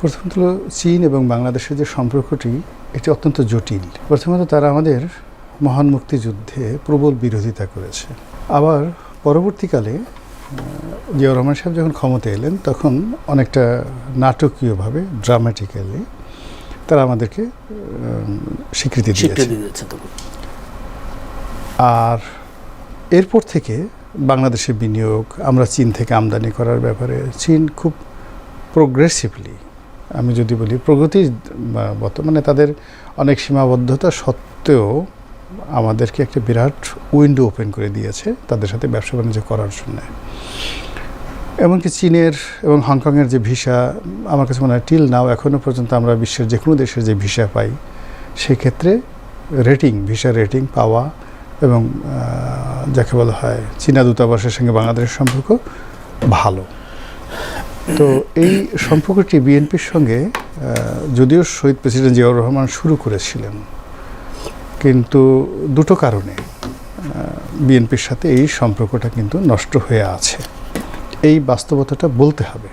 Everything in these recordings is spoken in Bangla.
প্রথমত হলো চীন এবং বাংলাদেশের যে সম্পর্কটি এটি অত্যন্ত জটিল। প্রথমত তারা আমাদের মহান মুক্তিযুদ্ধে প্রবল বিরোধিতা করেছে। আবার পরবর্তীকালে জিয়াউর রহমান সাহেব যখন ক্ষমতা এলেন তখন অনেকটা নাটকীয়ভাবে ড্রামাটিক্যালি তারা আমাদেরকে স্বীকৃতি দিয়েছে। আর এরপর থেকে বাংলাদেশে বিনিয়োগ, আমরা চীন থেকে আমদানি করার ব্যাপারে চীন খুব প্রোগ্রেসিভলি, আমি যদি বলি প্রগতিগত, মানে তাদের অনেক সীমাবদ্ধতা সত্ত্বেও আমাদেরকে একটা বিরাট উইন্ডো ওপেন করে দিয়েছে তাদের সাথে ব্যবসা বাণিজ্য করার জন্য। এমনকি চীনের এবং হংকংয়ের যে ভিসা, আমার কাছে মনে হয় টিল নাও এখনও পর্যন্ত আমরা বিশ্বের যে কোনো দেশের যে ভিসা পাই সেক্ষেত্রে ভিসা রেটিং পাওয়া এবং যাকে বলা হয় চীনা দূতাবাসের সঙ্গে বাংলাদেশের সম্পর্ক ভালো। তো এই সম্পর্কটি বিএনপির সঙ্গে যদিও শহীদ প্রেসিডেন্ট জিয়াউর রহমান শুরু করেছিলেন, কিন্তু দুটো কারণে বিএনপির সাথে এই সম্পর্কটা কিন্তু নষ্ট হয়ে আছে, এই বাস্তবতাটা বলতে হবে।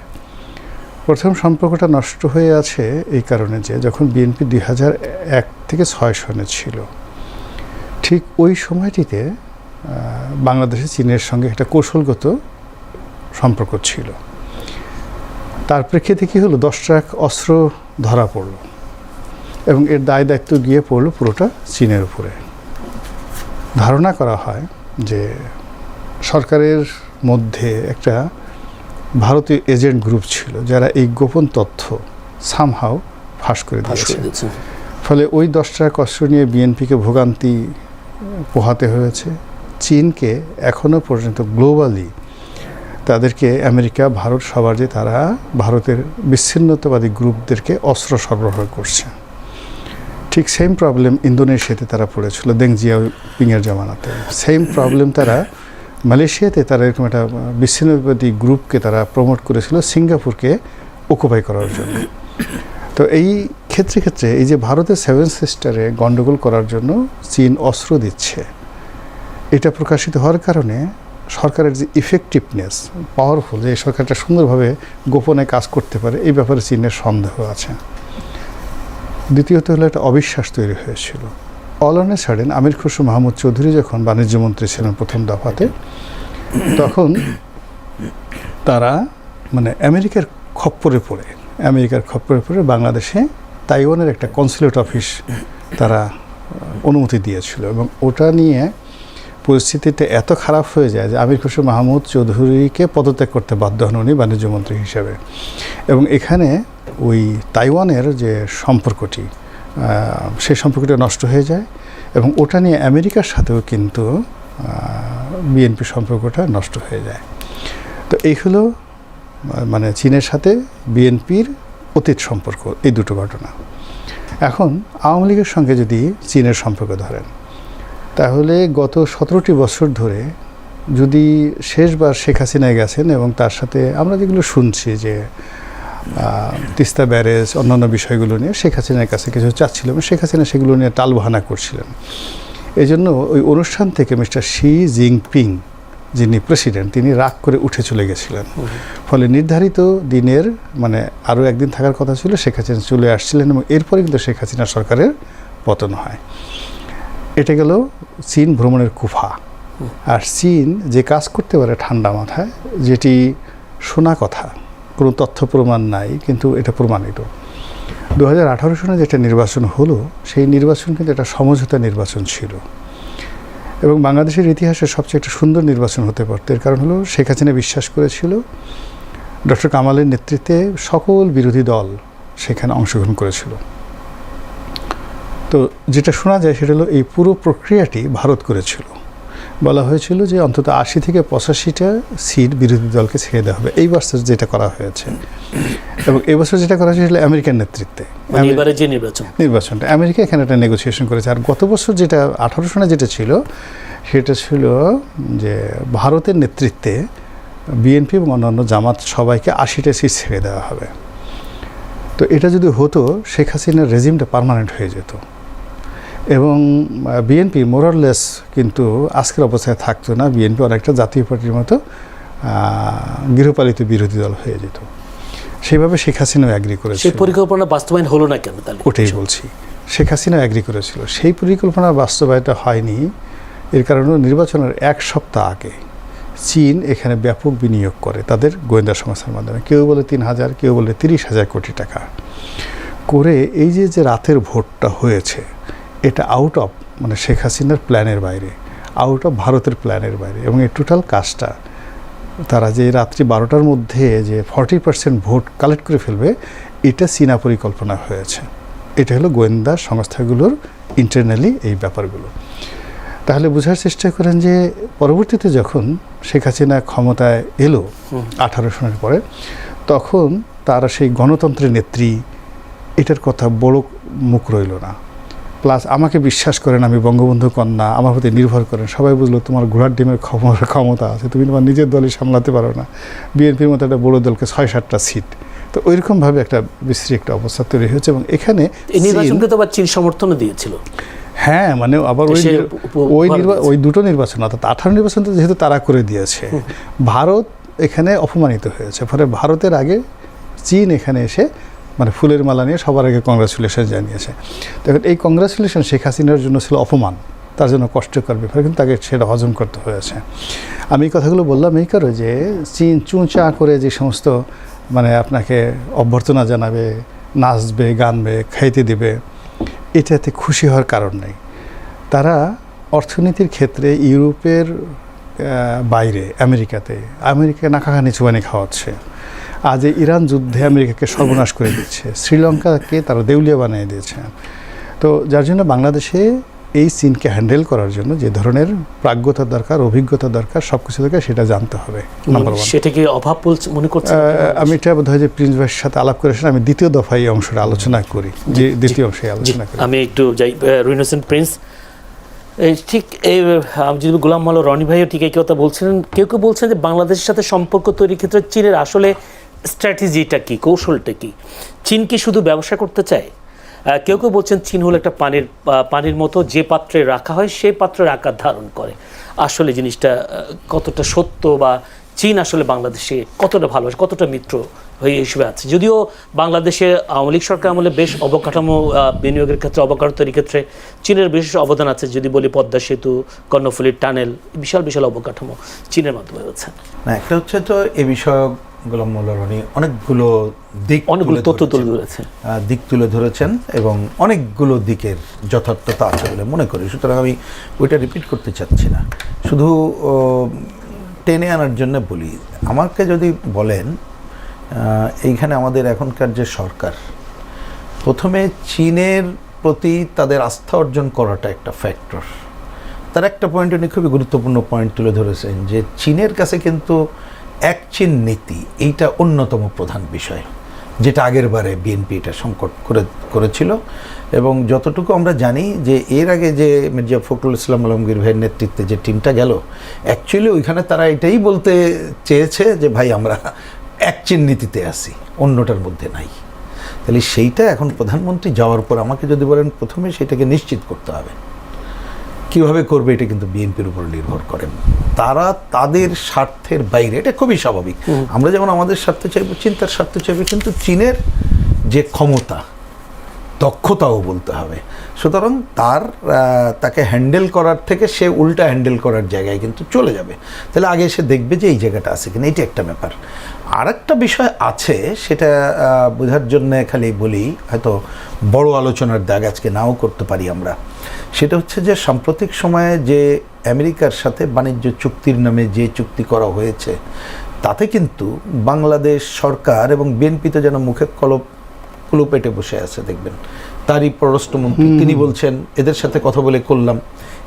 প্রথম সম্পর্কটা নষ্ট হয়ে আছে এই কারণে যে যখন বিএনপি 2001 থেকে 6 সনে ছিল, ঠিক ওই সময়টিতে বাংলাদেশে চীনের সঙ্গে একটা কৌশলগত সম্পর্ক ছিল। তার প্রেক্ষিতে কী হলো, 10 ট্রাক অস্ত্র ধরা পড়ল এবং এর দায় দায়িত্ব গিয়ে পড়ল পুরোটা চীনের উপরে। ধারণা করা হয় যে সরকারের মধ্যে একটা ভারতীয় এজেন্ট গ্রুপ ছিল যারা এই গোপন তথ্য সামহাও ফাঁস করে দিয়েছে। ফলে ওই 10 ট্রাক অস্ত্র নিয়ে বিএনপিকে ভোগান্তি পোহাতে হয়েছে। চীনকে এখনও পর্যন্ত গ্লোবালি তাদেরকে আমেরিকা, ভারত সবার যে তারা ভারতের বিচ্ছিন্নতাবাদী গ্রুপদেরকে অস্ত্র সরবরাহ করছে। ঠিক সেম প্রবলেম ইন্দোনেশিয়াতে তারা পড়েছিল দেং জিয়াওপিংয়ের জামানাতে। সেম প্রবলেম তারা মালয়েশিয়াতে তারা এরকম একটা বিচ্ছিন্নতাবাদী গ্রুপকে তারা প্রমোট করেছিল সিঙ্গাপুরকে অকুপাই করার জন্য। তো এই ক্ষেত্রে এই যে ভারতের 7 সিস্টারে গণ্ডগোল করার জন্য চীন অস্ত্র দিচ্ছে, এটা প্রকাশিত হওয়ার কারণে সরকারের যে ইফেক্টিভনেস, পাওয়ারফুল, যে সরকারটা সুন্দরভাবে গোপনে কাজ করতে পারে, এই ব্যাপারে চীনের সন্দেহ আছে। দ্বিতীয়ত হলো একটা অবিশ্বাস তৈরি হয়েছিল। অল অন এ সাডেন আমির খসরু মাহমুদ চৌধুরী যখন বাণিজ্যমন্ত্রী ছিলেন প্রথম দফাতে, তখন তারা মানে আমেরিকার খপ্পরে পড়ে বাংলাদেশে তাইওয়ানের একটা কনসুলেট অফিস তারা অনুমতি দিয়েছিল এবং ওটা নিয়ে পরিস্থিতিটা এত খারাপ হয়ে যায় যে আমির খসরু মাহমুদ চৌধুরীকে পদত্যাগ করতে বাধ্য হন উনি বাণিজ্যমন্ত্রী হিসেবে। এবং এখানে ওই তাইওয়ানের যে সম্পর্কটি, সেই সম্পর্কটা নষ্ট হয়ে যায় এবং ওটা নিয়ে আমেরিকার সাথেও কিন্তু বিএনপি সম্পর্কটা নষ্ট হয়ে যায়। তো এই হলো মানে চীনের সাথে বিএনপির অতীত সম্পর্ক, এই দুটো ঘটনা। এখন আওয়ামী লীগের সঙ্গে যদি চীনের সম্পর্ক ধরেন, তাহলে গত 17টি বছর ধরে যদি শেষবার শেখ হাসিনায় গেছেন এবং তার সাথে আমরা যেগুলো শুনছি যে তিস্তা ব্যারেজ অন্যান্য বিষয়গুলো নিয়ে শেখ হাসিনার কাছে কিছু চাচ্ছিল এবং শেখ হাসিনা সেগুলো নিয়ে টালবাহানা করছিলেন। এই জন্য ওই অনুষ্ঠান থেকে মিস্টার শি জিনপিং যিনি প্রেসিডেন্ট, তিনি রাগ করে উঠে চলে গেছিলেন। ফলে নির্ধারিত দিনের মানে আরও একদিন থাকার কথা ছিল, শেখ হাসিনা চলে আসছিলেন এবং এরপরে কিন্তু শেখ হাসিনা সরকারের পতন হয়। এটা গেল চীন ভ্রমণের কুফা। আর চীন যে কাজ করতে পারে ঠান্ডা মাথায়, যেটি শোনা কথা, কোনো তথ্য প্রমাণ নাই, কিন্তু এটা প্রমাণিত। 2018 সনে যেটা নির্বাচন হলো, সেই নির্বাচন কিন্তু একটা সমঝোতা নির্বাচন ছিল এবং বাংলাদেশের ইতিহাসে সবচেয়ে একটা সুন্দর নির্বাচন হতে পারত। এর কারণ হলো শেখ হাসিনা বিশ্বাস করেছিল, ডক্টর কামালের নেতৃত্বে সকল বিরোধী দল সেখানে অংশগ্রহণ করেছিল। তো যেটা শোনা যায় সেটা হলো এই পুরো প্রক্রিয়াটি ভারত করেছিল। বলা হয়েছিল যে অন্তত 80 থেকে 85টা সিট বিরোধী দলকে ছেড়ে দেওয়া হবে। এই বছর যেটা করা হয়েছে এবং এই বছর যেটা করা হয়েছে আমেরিকার নেতৃত্বে নির্বাচনটা আমেরিকা এখানে একটা নেগোসিয়েশন করেছে। আর গত বছর যেটা 18 সনে যেটা ছিল, সেটা ছিল যে ভারতের নেতৃত্বে বিএনপি এবং অন্যান্য জামাত সবাইকে 80টা সিট ছেড়ে দেওয়া হবে। তো এটা যদি হতো, শেখ হাসিনার রেজিমটা পার্মানেন্ট হয়ে যেত এবং বিএনপি মোরারলেস কিন্তু আজকের অবস্থায় থাকতো না। বিএনপি অনেকটা জাতীয় পার্টির মতো গৃহপালিত বিরোধী দল হয়ে যেত। সেইভাবে শেখ হাসিনাও অ্যাগ্রি করেছিল। সেই পরিকল্পনা বাস্তবায়ন হলো না কেন তাহলে? ওটাই বলছি, শেখ হাসিনাও অ্যাগ্রি করেছিল, সেই পরিকল্পনা বাস্তবায়িত হয়নি। এর কারণে নির্বাচনের 1 সপ্তাহ আগে চীন এখানে ব্যাপক বিনিয়োগ করে তাদের গোয়েন্দা সংস্থার মাধ্যমে, কেউ বলে 3,000, কেউ বলে 30,000 কোটি টাকা করে। এই যে রাতের ভোটটা হয়েছে, এটা আউট অফ মানে শেখ হাসিনার প্ল্যানের বাইরে, আউট অফ ভারতের প্ল্যানের বাইরে। এবং এই টোটাল কাজটা তারা যে রাত্রি 12টার মধ্যে যে 40% ভোট কালেক্ট করে ফেলবে, এটা চীনা পরিকল্পনা হয়েছে। এটা হলো গোয়েন্দা সংস্থাগুলোর ইন্টারনালি এই ব্যাপারগুলো। তাহলে বোঝার চেষ্টা করেন যে পরবর্তীতে যখন শেখ হাসিনা ক্ষমতায় এলো 18 সনের পরে, তখন তারা সেই গণতন্ত্রের নেত্রী এটার কথা বড় মুখ রইল না। প্লাস আমাকে বিশ্বাস করেন, আমি বঙ্গবন্ধু কন্যা, আমার প্রতি নির্ভর করেন। সবাই বুঝলো তোমার ঘোড়ার ডিমের ক্ষমতা আছে, তুমি তোমার নিজের দলই সামলাতে পারো না। বিএনপির মতো একটা বড় দলকে 6-7টা সিট, তো ওইরকমভাবে একটা বিশ্রী একটা অবস্থা তৈরি হয়েছে। এবং এখানে নির্বাচনকে তো আবার চীন সমর্থনও দিয়েছিল। হ্যাঁ, মানে আবার ওই দুটো নির্বাচন, অর্থাৎ 18 নির্বাচন তো যেহেতু তারা করে দিয়েছে, ভারত এখানে অপমানিত হয়েছে। ফলে ভারতের আগে চীন এখানে এসে মানে ফুলের মালা নিয়ে সবার আগে কংগ্রাচুলেশন জানিয়েছে। দেখুন, এই কংগ্রাচুলেশন শেখ হাসিনার জন্য ছিল অপমান, তার জন্য কষ্টকর ব্যাপার, কিন্তু তাকে সেটা হজম করতে হয়েছে। আমি এই কথাগুলো বললাম এই কারণে যে চীন চুঁচা করে যে সমস্ত মানে আপনাকে অভ্যর্থনা জানাবে, নাচবে, গানবে, খাইতে দিবে, এটাতে খুশি হওয়ার কারণ নেই। তারা অর্থনীতির ক্ষেত্রে ইউরোপের বাইরে আমেরিকা নাকাখানি চুবানি খাওয়াচ্ছে। আজ ইরান যুদ্ধে আমেরিকাকে সর্বনাশ করে দিচ্ছে, শ্রীলঙ্কাকে তারা দেউলিয়া বানিয়ে দিয়েছে। তো যার জন্য বাংলাদেশে এই চীনকে হ্যান্ডেল করার জন্য যে ধরনের প্রাজ্ঞতা দরকার, অভিজ্ঞতা দরকার, সব কিছু দরকার, সেটা জানতে হবে। নাম্বার 1 সেটা কি অভাব মনে করছেন? আমি এটা বোধহয় যে প্রিন্স ভাইয়ের সাথে আলাপ করেছেন, আমি দ্বিতীয় দফায় এই অংশটা আলোচনা করি, যে দ্বিতীয় অংশে আলোচনা করি। আমি একটু যাই রুহিন হোসেন প্রিন্স, ঠিক এই যদি গোলাম মাওলা রনি ভাইও ঠিক এই কথা বলছিলেন। কেউ কেউ বলছেন যে বাংলাদেশের সাথে সম্পর্ক তৈরির ক্ষেত্রে চীনের আসলে স্ট্র্যাটেজিটা কি, কৌশলটা কি? চীন কি শুধু ব্যবসা করতে চায়? কেউ কেউ বলছেন চীন হলো একটা পানির মতো, যে পাত্রে রাখা হয় সেই পাত্রের আকার ধারণ করে। আসলে জিনিসটা কতটা সত্য, বা চীন আসলে বাংলাদেশে কতটা ভালোবাসে, কতটা মিত্র হয়ে হিসেবে আছে? যদিও বাংলাদেশে আওয়ামী লীগ সরকার আমলে বেশ অবকাঠামো বিনিয়োগের ক্ষেত্রে, অবকাঠামো তৈরির ক্ষেত্রে চীনের বিশেষ অবদান আছে। যদি বলি পদ্মা সেতু, কর্ণফুলীর টানেল, বিশাল বিশাল অবকাঠামো চীনের মাধ্যমে হচ্ছে। না, একটা হচ্ছে তো এ বিষয়ক গোলাম মোল্লা রনি অনেকগুলো তথ্য তুলে ধরেছেন এবং অনেকগুলো দিকের যথার্থতা আছে বলে মনে করি। সুতরাং আমি ওইটা রিপিট করতে চাচ্ছি না, শুধু টেনে আনার জন্য বলি। আমাকে যদি বলেন এইখানে আমাদের এখনকার যে সরকার, প্রথমে চীনের প্রতি তাদের আস্থা অর্জন করাটা একটা ফ্যাক্টর। তার একটা পয়েন্ট উনি খুবই গুরুত্বপূর্ণ পয়েন্ট তুলে ধরেছেন যে চীনের কাছে কিন্তু এক চীন নীতি, এইটা অন্যতম প্রধান বিষয়, যেটা আগের বারে বিএনপি এটা সংকট করেছিল। এবং যতটুকু আমরা জানি যে এর আগে যে মির্জা ফখরুল ইসলাম আলমগীর ভাইয়ের নেতৃত্বে যে টিমটা গেল, অ্যাকচুয়ালি ওইখানে তারা এটাই বলতে চেয়েছে যে ভাই আমরা এক চীন নীতিতে আছি, অন্যটার মধ্যে নাই। তাহলে সেইটা এখন প্রধানমন্ত্রী যাওয়ার পর আমাকে যদি বলেন প্রথমে সেটাকে নিশ্চিত করতে হবে। কীভাবে করবে এটা কিন্তু বিএনপির উপর নির্ভর করেন। তারা তাদের স্বার্থের বাইরে, এটা খুবই স্বাভাবিক। আমরা যেমন আমাদের স্বার্থ চাইব, চীন তার স্বার্থ চাইবে, কিন্তু চীনের যে ক্ষমতা, দক্ষতাও বলতে হবে। সুতরাং তাকে হ্যান্ডেল করার থেকে সে উল্টা হ্যান্ডেল করার জায়গায় কিন্তু চলে যাবে। তাহলে আগে সে দেখবে যে এই জায়গাটা আছে কিনা, এটি একটা ব্যাপার। আর একটা বিষয় আছে, সেটা বোঝার জন্যে খালি বলি, হয়তো বড় আলোচনার দাগ আজকে নাও করতে পারি আমরা। সেটা হচ্ছে যে সাম্প্রতিক সময়ে যে আমেরিকার সাথে বাণিজ্য চুক্তির নামে যে চুক্তি করা হয়েছে, তাতে কিন্তু বাংলাদেশ সরকার এবং বিএনপি তো যেন মুখে কুলু পেটে বসে আছে। দেখবেন তারই পররাষ্ট্রমন্ত্রী তিনি বলছেন এদের সাথে কথা বলে করলাম,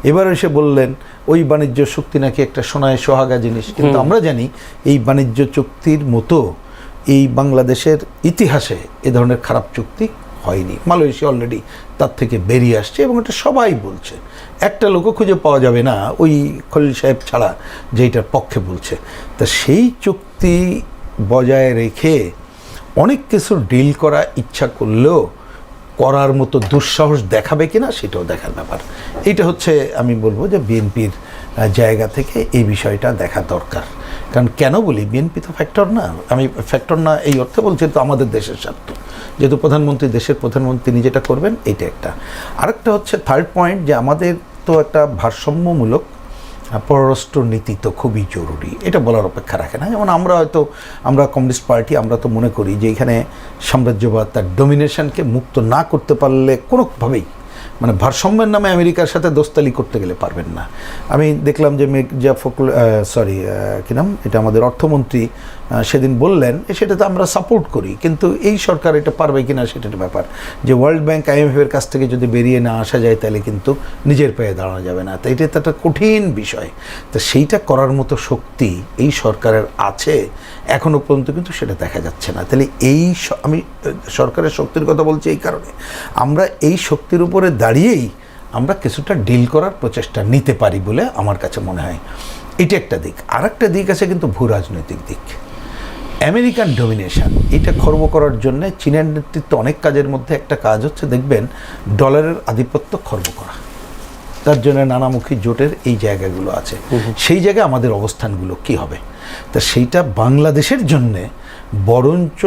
এবার এসে বললেন ওই বাণিজ্য চুক্তি নাকি একটা সোনায় সোহাগা জিনিস। কিন্তু আমরা জানি এই বাণিজ্য চুক্তির মতো এই বাংলাদেশের ইতিহাসে এ ধরনের খারাপ চুক্তি হয়নি। মালয়েশিয়া অলরেডি তার থেকে বেরিয়ে আসছে এবং এটা সবাই বলছে, একটা লোকও খুঁজে পাওয়া যাবে না ওই খলিল সাহেব ছাড়া যে এটার পক্ষে বলছে। তা সেই চুক্তি বজায় রেখে অনেক কিছু ডিল করা ইচ্ছা করলেও করার মতো দুঃসাহস দেখাবে কিনা সেটাও দেখার ব্যাপার। এটা হচ্ছে আমি বলবো যে বিএনপির জায়গা থেকে এই বিষয়টা দেখা দরকার। কারণ কেন বলি, বিএনপি তো ফ্যাক্টর না, আমি ফ্যাক্টর না এই অর্থে বলছি, তো আমাদের দেশের স্বার্থ, যেহেতু প্রধানমন্ত্রী, দেশের প্রধানমন্ত্রী তিনি যেটা করবেন এইটা একটা। আরেকটা হচ্ছে থার্ড পয়েন্ট, যে আমাদের তো একটা ভারসাম্যমূলক পররাষ্ট্র নীতি তো খুবই জরুরি, এটা বলার অপেক্ষা রাখে না। যেমন আমরা কমিউনিস্ট পার্টি, আমরা তো মনে করি যে এখানে সাম্রাজ্যবাদ তার ডমিনেশনকে মুক্ত না করতে পারলে কোনোভাবেই, মানে ভারসাম্যের নামে আমেরিকার সাথে দোস্তালি করতে গেলে পারবেন না। আমি দেখলাম যে মির্জা ফখরুল কি নাম, এটা আমাদের অর্থমন্ত্রী সেদিন বললেন, সেটাতে আমরা সাপোর্ট করি, কিন্তু এই সরকার এটা পারবে কিনা সেটা একটা ব্যাপার। যে ওয়ার্ল্ড ব্যাংক IMF-এর কাছ থেকে যদি বেরিয়ে না আসা যায়, তাহলে কিন্তু নিজের পায়ে দাঁড়ানো যাবে না। তো এটা তো একটা কঠিন বিষয়। তো সেইটা করার মতো শক্তি এই সরকারের আছে এখনও পর্যন্ত, কিন্তু সেটা দেখা যাচ্ছে না। তাহলে আমি সরকারের শক্তির কথা বলছি এই কারণে, আমরা এই শক্তির উপরে দাঁড়িয়েই আমরা কিছুটা ডিল করার প্রচেষ্টা নিতে পারি বলে আমার কাছে মনে হয়। এটা একটা দিক। আর একটা দিক আছে কিন্তু ভূ রাজনৈতিক দিক, আমেরিকান ডমিনেশন। এটা খর্ব করার জন্য চীনের নেতৃত্বে অনেক কাজের মধ্যে একটা কাজ হচ্ছে, দেখবেন ডলারের আধিপত্য খর্ব করা। তার জন্য নানামুখী জোটের এই জায়গাগুলো আছে। সেই জায়গায় আমাদের অবস্থানগুলো কি হবে, তা সেইটা বাংলাদেশের জন্যে বরঞ্চ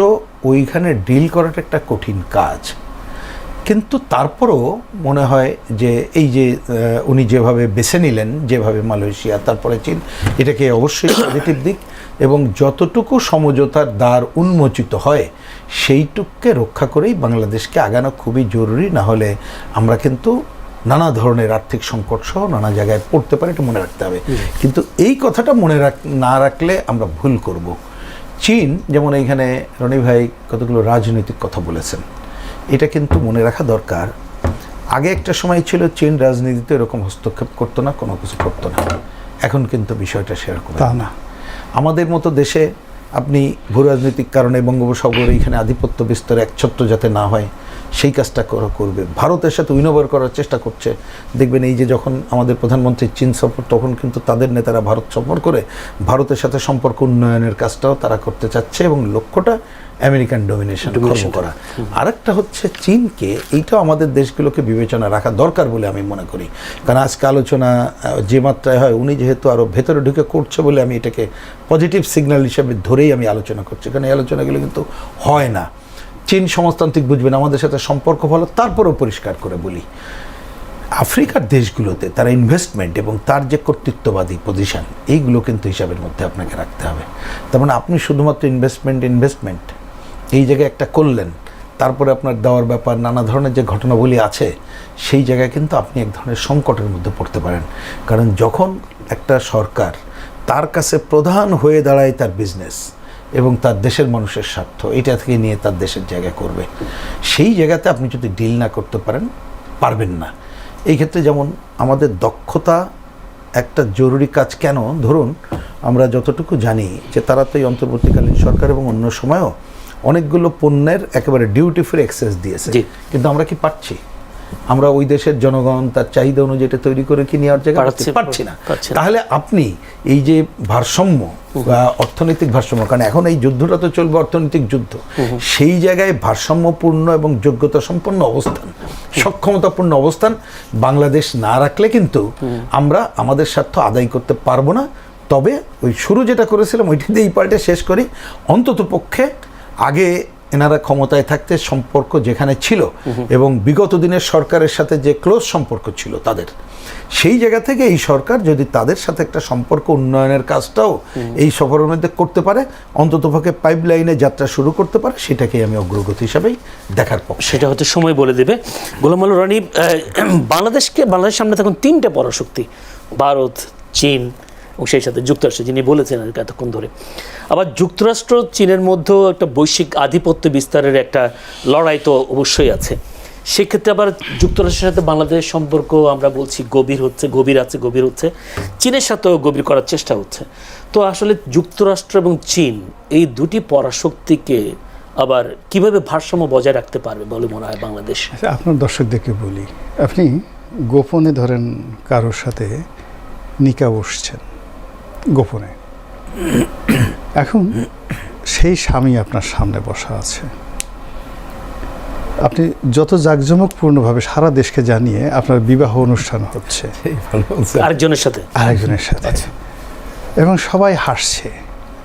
ওইখানে ডিল করাটা একটা কঠিন কাজ। কিন্তু তারপরও মনে হয় যে এই যে উনি যেভাবে বেছে নিলেন, যেভাবে মালয়েশিয়া, তারপরে চীন, এটাকে অবশ্যই পজিটিভ দিক, এবং যতটুকু সমঝোতার দ্বার উন্মোচিত হয় সেইটুকুকে রক্ষা করেই বাংলাদেশকে আগানো খুবই জরুরি। না হলে আমরা কিন্তু নানা ধরনের আর্থিক সংকট সহ নানা জায়গায় পড়তে পারি, এটা মনে রাখতে হবে। কিন্তু এই কথাটা না রাখলে আমরা ভুল করব। চীন যেমন এইখানে রনি ভাই কতগুলো রাজনৈতিক কথা বলেছেন, এটা কিন্তু মনে রাখা দরকার। আগে একটা সময় ছিল চীন রাজনীতিতে এরকম হস্তক্ষেপ করতো না, কোনো কিছু করতো না। এখন কিন্তু বিষয়টা সেরকম না। আমাদের মতো দেশে আপনি ভূ রাজনৈতিক কারণে বঙ্গোপসাগরে এখানে আধিপত্য বিস্তার একছত্র যাতে না হয় সেই কাজটা করবে। ভারতের সাথে উইনোভার করার চেষ্টা করছে। দেখবেন এই যে যখন আমাদের প্রধানমন্ত্রী চীন সফর, তখন কিন্তু তাদের নেতারা ভারত সফর করে ভারতের সাথে সম্পর্ক উন্নয়নের কাজটাও তারা করতে চাচ্ছে, এবং লক্ষ্যটা আমেরিকান ডমিনেশন করা। আরেকটা হচ্ছে চীনকে, এইটাও আমাদের দেশগুলোকে বিবেচনা রাখা দরকার বলে আমি মনে করি। কারণ আজকে আলোচনা যে মাত্রায় হয়, উনি যেহেতু আরও ভেতরে ঢুকে করছে বলে আমি এটাকে পজিটিভ সিগন্যাল হিসেবে ধরেই আমি আলোচনা করছি, কারণ এই আলোচনাগুলো কিন্তু হয় না। চীন সমাজতান্ত্রিক বুঝবেন, আমাদের সাথে সম্পর্ক ভালো, তারপরেও পরিষ্কার করে বলি, আফ্রিকার দেশগুলোতে তার ইনভেস্টমেন্ট এবং তার যে কর্তৃত্ববাদী পজিশন, এইগুলো কিন্তু হিসাবের মধ্যে আপনাকে রাখতে হবে। তার মানে আপনি শুধুমাত্র ইনভেস্টমেন্ট এই জায়গায় একটা করলেন, তারপরে আপনার দেওয়ার ব্যাপার, নানা ধরনের যে ঘটনাবলী আছে, সেই জায়গায় কিন্তু আপনি এক ধরনের সংকটের মধ্যে পড়তে পারেন। কারণ যখন একটা সরকার তার কাছে প্রধান হয়ে দাঁড়ায় তার বিজনেস এবং তার দেশের মানুষের স্বার্থ, এটা থেকে নিয়ে তার দেশের জায়গা করবে, সেই জায়গাতে আপনি যদি ডিল না করতে পারবেন না। এই ক্ষেত্রে যেমন আমাদের দক্ষতা একটা জরুরি কাজ। কেন, ধরুন আমরা যতটুকু জানি যে তারা তো এই অন্তর্বর্তীকালীন সরকার এবং অন্য সময়ও অনেকগুলো পণ্যের একেবারে ডিউটি ফ্রি অ্যাক্সেস দিয়েছে, কিন্তু আমরা কি পাচ্ছি? আমরা ওই দেশের জনগণ তার চাহিদা অনুযায়ী এটা তৈরি করে কি নেওয়ার জায়গা পাচ্ছি না। তাহলে আপনি এই যে ভারসাম্য বা অর্থনৈতিক ভারসাম্য, কারণ এখন এই যুদ্ধটা তো চলবে অর্থনৈতিক যুদ্ধ, সেই জায়গায় ভারসাম্যপূর্ণ এবং যোগ্যতা সম্পন্ন অবস্থান, সক্ষমতাপূর্ণ অবস্থান বাংলাদেশ না রাখলে কিন্তু আমরা আমাদের স্বার্থ আদায় করতে পারবো না। তবে ওই শুরু যেটা করেছিলাম ওইটা দিয়ে এই পার্টে শেষ করি। অন্তত পক্ষে আগে এনারা ক্ষমতায় থাকতে সম্পর্ক যেখানে ছিল এবং বিগত দিনের সরকারের সাথে যে ক্লোজ সম্পর্ক ছিল তাদের, সেই জায়গা থেকে এই সরকার যদি তাদের সাথে একটা সম্পর্ক উন্নয়নের কাজটাও এই সফরের মধ্যে করতে পারে, অন্ততপক্ষে পাইপলাইনে যাত্রা শুরু করতে পারে, সেটাকেই আমি অগ্রগতি হিসাবেই দেখার পক্ষে। সেটা হয়তো সময় বলে দেবে। গোলাম মাওলা রনি, বাংলাদেশের সামনে তখন তিনটা পরাশক্তি, ভারত, চীন এবং সেই সাথে যুক্তরাষ্ট্র, যিনি বলেছেন এতক্ষণ ধরে। আবার যুক্তরাষ্ট্র চীনের মধ্যেও একটা বৈশ্বিক আধিপত্য বিস্তারের একটা লড়াই তো অবশ্যই আছে। সেক্ষেত্রে আবার যুক্তরাষ্ট্রের সাথে বাংলাদেশের সম্পর্ক আমরা বলছি গভীর হচ্ছে, চীনের সাথেও গভীর করার চেষ্টা হচ্ছে। তো আসলে যুক্তরাষ্ট্র এবং চীন এই দুটি পরাশক্তিকে আবার কিভাবে ভারসাম্য বজায় রাখতে পারবে বলে মনে হয় বাংলাদেশ? আপনার দর্শকদেরকে বলি, আপনি গোপনে ধরেন কারোর সাথে নিকা বসছেন গোপনে, এখন সেই স্বামী আপনার সামনে বসা আছে, আপনি যত জাঁকজমকপূর্ণভাবে সারা দেশকে জানিয়ে আপনার বিবাহ অনুষ্ঠান হচ্ছে আরেকজনের সাথে এবং সবাই হাসছে,